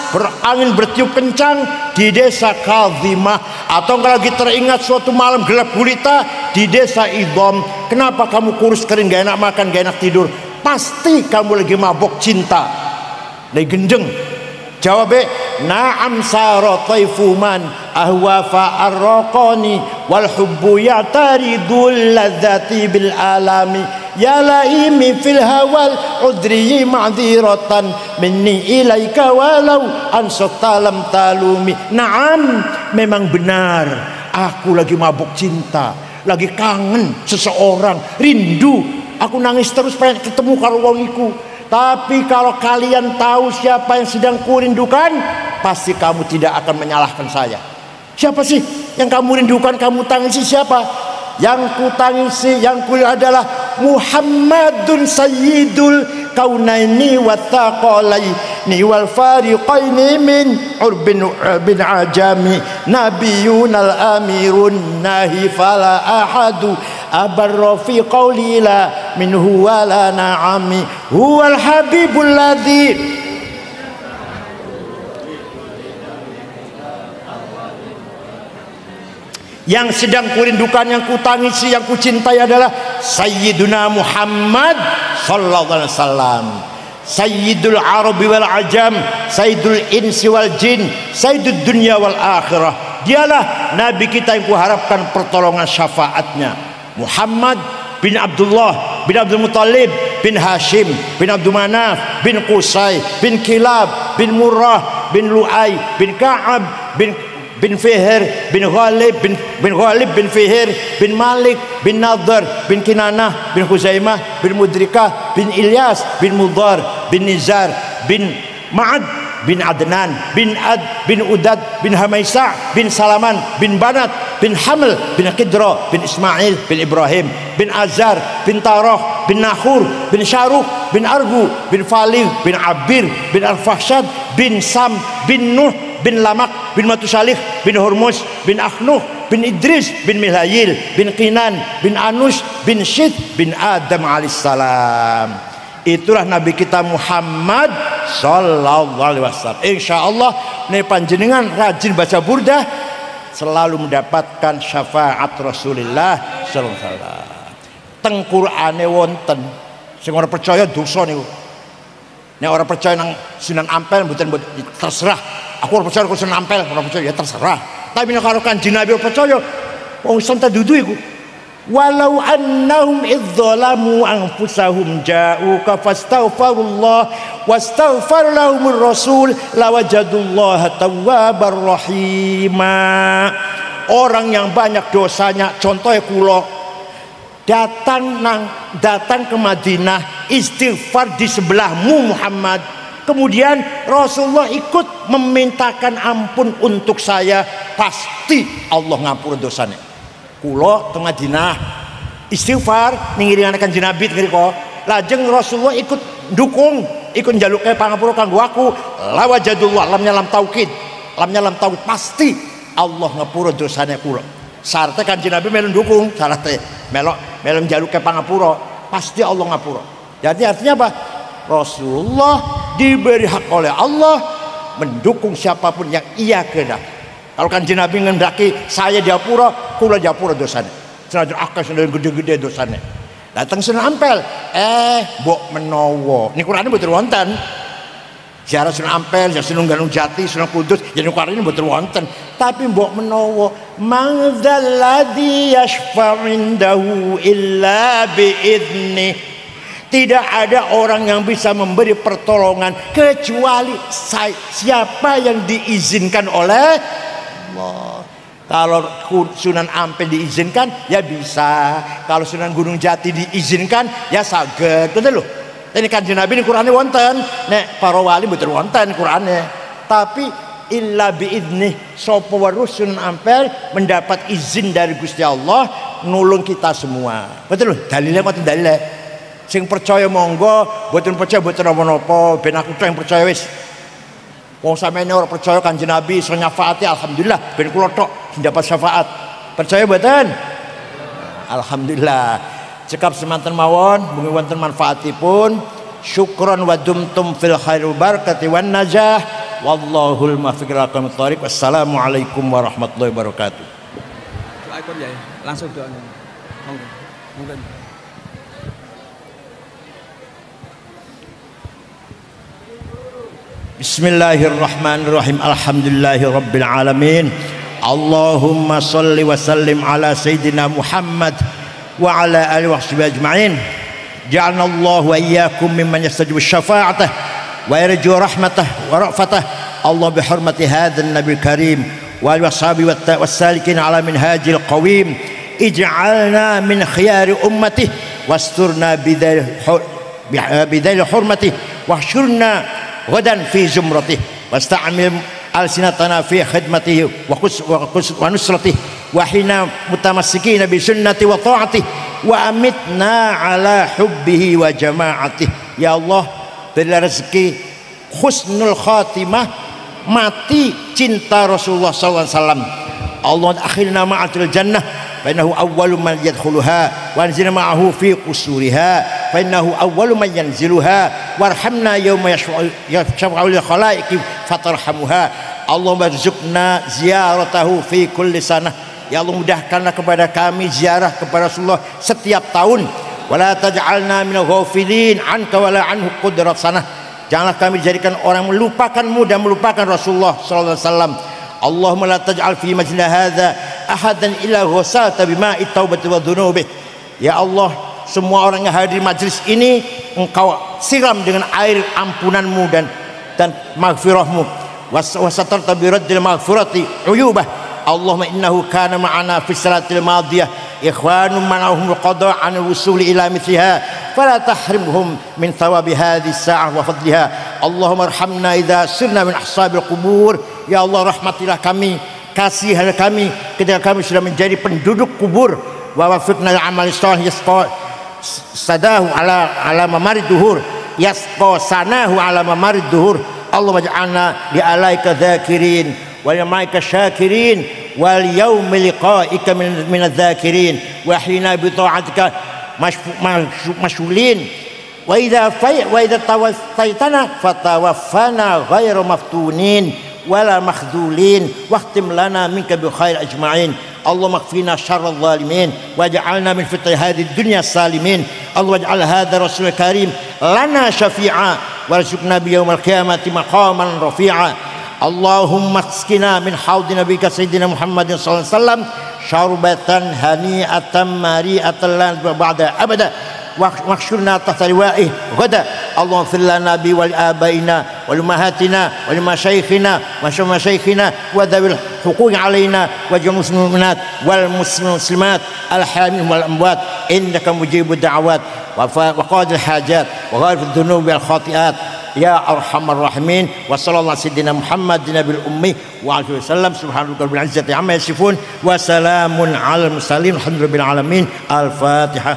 angin bertiup kencang di desa Kadhimah? Atau engkau lagi teringat suatu malam gelap gulita di desa Idham? Kenapa kamu kurus kering, gak enak makan, gak enak tidur? Pasti kamu lagi mabuk cinta, lagi gendeng. Jawab, na'am sara taifuman ahwa fa'arraqani wal hubbu ya'taridul ladzati bil alami ya laimi fil hawal udri ma'dziratan minni ilaika walau ansata lam talumi. Na'am, memang benar aku lagi mabuk cinta, lagi kangen seseorang, rindu, aku nangis terus pengen ketemu karo wong iku. Tapi kalau kalian tahu siapa yang sedang kurindukan, pasti kamu tidak akan menyalahkan saya. Siapa sih yang kamu rindukan, kamu tangisi siapa? Yang ku tangisi, yang ku adalah Muhammadun sayyidul kaunaini wa thaqalaini wal fariqaini min urbin bin ajami nabiyunal amirun nahi fala ahadu abarra fi qawli la minhu wala na'ami huwal habibul ladzi yang sedang kurindukan, yang kutangisi, yang kucintai adalah Sayyiduna Muhammad sallallahu alaihi wasallam, Sayyidul Arabi wal Ajam, Sayyidul Insi wal Jin, Sayyidud Dunya wal Akhirah. Dialah Nabi kita yang kuharapkan pertolongan syafaatnya. Muhammad bin Abdullah bin Abdul Muttalib bin Hashim bin Abdul Manaf bin Qusay bin Kilab bin Murrah bin Lu'ay bin Ka'ab bin Fihir bin Ghalib bin Fihir bin Malik bin Nadhr bin Kinanah bin Khuzaimah bin Mudrikah bin Ilyas bin Mudhar bin Nizar bin Ma'ad bin Adnan bin Ad bin Udad bin Hamaisa bin Salaman bin Banat bin Haml bin Qidra bin Ismail bin Ibrahim bin Azar bin Tarah bin Nahur bin Syaruk bin Argu bin Falih bin Abir bin Al-Fahsyad bin Sam bin Nuh bin Lamak bin Matusalih bin Hormuz bin Akhnuh bin Idris bin Milayil bin Qinan bin Anus bin Syith bin Adam alaihissalam. Itulah Nabi kita Muhammad sallallahu alaihi wasallam. Insyaallah nih panjenengan rajin baca burdah selalu mendapatkan syafaat Rasulullah sallallahu alaihi wasallam. Teng Qur'ane wonten sing ora percaya dosa niku. Nek ora percaya nang Sunan Ampel mboten terserah. Aku ora percaya karo Sunan Ampel, ora percaya ya terserah. Tapi nek karo Kanjeng Nabi ora percaya, wong santai dudu iku. Walau annahum idzalamu anfusahum ja'uka fastaghfirullah wastaghfar lahumur rasul lawajadullaha tawwabar rahima. Orang yang banyak dosanya, contohnya kula datang ke Madinah istighfar di sebelahmu Muhammad, kemudian Rasulullah ikut memintakan ampun untuk saya, pasti Allah ngapura dosanya. Kulo ke Madinah istighfar ningiringane Kanjeng Nabi ngriko, lajeng Rasulullah ikut dukung, ikut njaluke pangapura kanggo aku, lawajadullah lamnya lam taukid, pasti Allah ngapura dosanya kulo. Syaratnya Kanjeng Nabi melu dukung, syaratnya melu njaluke pangapura, pasti Allah ngapura. Jadi artinya apa? Rasulullah diberi hak oleh Allah mendukung siapapun yang ia kehendaki. Kalau Kanjeng Nabi ngendaki saya diapura, kula diapura dosane. Senajan akeh sendiri gede-gede dosane. Datang Sunan Ampel, mbok menawa. Niku Qur'ane mboten wonten. Ziarah Sunan Ampel, Sunan Gunung Jati, Sunan Kudus, yen Qur'ane mboten wonten. Tapi mbok menawa mangzalladzi yashfa'u indahu illa biidzni. Tidak ada orang yang bisa memberi pertolongan kecuali siapa yang diizinkan oleh Allah. Kalau Sunan Ampel diizinkan ya bisa, kalau Sunan Gunung Jati diizinkan ya saged. Betul lho. Ini Kanjeng Nabi di Qur'ane wonten, nek para wali mboten wonten Qur'ane. Tapi illa biidnih, sapa wae Sunan Ampel mendapat izin dari Gusti Allah nulung kita semua. Betul lho, dalile mboten dalile. Sing percaya monggo, mboten percaya mboten napa-napa, ben aku tok yang percaya wis. Wong sampeyan ora percaya Kanjeng Nabi iso nyafaati, alhamdulillah ben kula tok dapat syafaat. Percaya mboten? Alhamdulillah. Cekap semanten mawon, mugi wonten manfaatipun. Syukron wa dumtum fil khairil barakati wan najah. Wallahul muwaffiq ila aqwamit thoriq. Wassalamualaikum warahmatullahi wabarakatuh. Doaipun ya, langsung doanya. Monggo. Bismillahirrahmanirrahim. Alhamdulillahirabbil alamin. Allahumma shalli wa sallim ala sayyidina Muhammad wa ala alihi wa sahbihi ajma'in. Ja'alna Allah wa iyyakum mimman yastajibu syafa'atah wa yarju rahmatah wa ra'fatah. Allah bihurmati hadzal nabil karim wa alihi washabihi wassalikin ala minhajil qawim. Ij'alna min khiyari ummatihi wasturna bidhil hurmatihi wahsyurna ghadan fi zumratih wasta'mil alsinatana fi khidmatihi wa nusratih wa hina mutamassikina bi sunnati wa ta'atih wa amitna ala hubbihi wa jama'atih. Ya Allah, berilah rezeki husnul khatimah, mati cinta Rasulullah sallallahu alaihi wasallam. Allah akhirna ma'atil jannah fa innahu awwalu man yadkhuluha wa anzilna ma'ahu fi qusuriha fa innahu awwalu man yanziluha warhamna yawma yashfa'u lil khalaiqi fatarhamuha. Allahumma rizqna ziyaratahu fi kulli sanah. Ya Allah, mudahkanlah kepada kami ziarah kepada Rasulullah setiap tahun. Wala taj'alna minal ghafilin anka wala anhu qudrat sanah. Janganlah kami dijadikan orang melupakanmu dan melupakan Rasulullah sallallahu alaihi wasallam. Allahumma la taj'al fi majlis hadza ahadan illa ghasalta bima'i taubati wa dzunubih. Ya Allah, semua orang yang hadir di majlis ini engkau siram dengan air ampunanmu dan maghfirahmu. Wasatarta bi raddil maghfirati uyubah. Allahumma innahu kana ma'ana fi salatil madiyah ikhwanun manahum qada' an wusuli ila mithliha fala tahrimhum min thawabi hadhihi as-sa'ah wa fadliha. Allahumma arhamna idza sirna min ahsabil qubur. Ya Allah, rahmatilah kami, kasihilah kami ketika kami sudah menjadi penduduk kubur. Wa wafiqna amal salih yasqa sadahu ala mamarid duhur yasqa sanahu ala mamarid duhur. Allahumma ij'alna li alaika dzakirin wa yamaika syakirin wal yaumi liqa'ika min adz-dzakirin wa hina bi ta'atika mashghulin wa idza tawaffaytana fatawaffana ghairu maftunin wala makhdulin waqtim lana minka bi khair ajma'in. Allahumma kfina syarral zalimin waj'alna min fitri hadhihi dunya salimin. Allahumma ij'al hadha rasul karim lana syafi'a warzuqna bi yaumil qiyamati maqaman rafi'a. Allahumma askina min haudi nabika sayyidina Muhammadin sallallahu alaihi wasallam syarbatan hani'atan mari'atan lan ba'da abada واحشرنا تحت لوائه غدا. اللهم اغفر لنا بي ولآبائنا ولأمهاتنا ولمشايخنا ومشايخنا وذوي الحقوق علينا وجميع المسلمات والمسلمات الحامين والأموات إنك مجيب الدعوات وقاضي الحاجات وغافر الذنوب والخاطئات يا أرحم الراحمين. وصلى الله على سيدنا محمد النبي الأمي وعلى آله وسلم. سبحان ربك رب العزة عما يصفون وسلام على المرسلين الحمد لله رب العالمين. الفاتحة.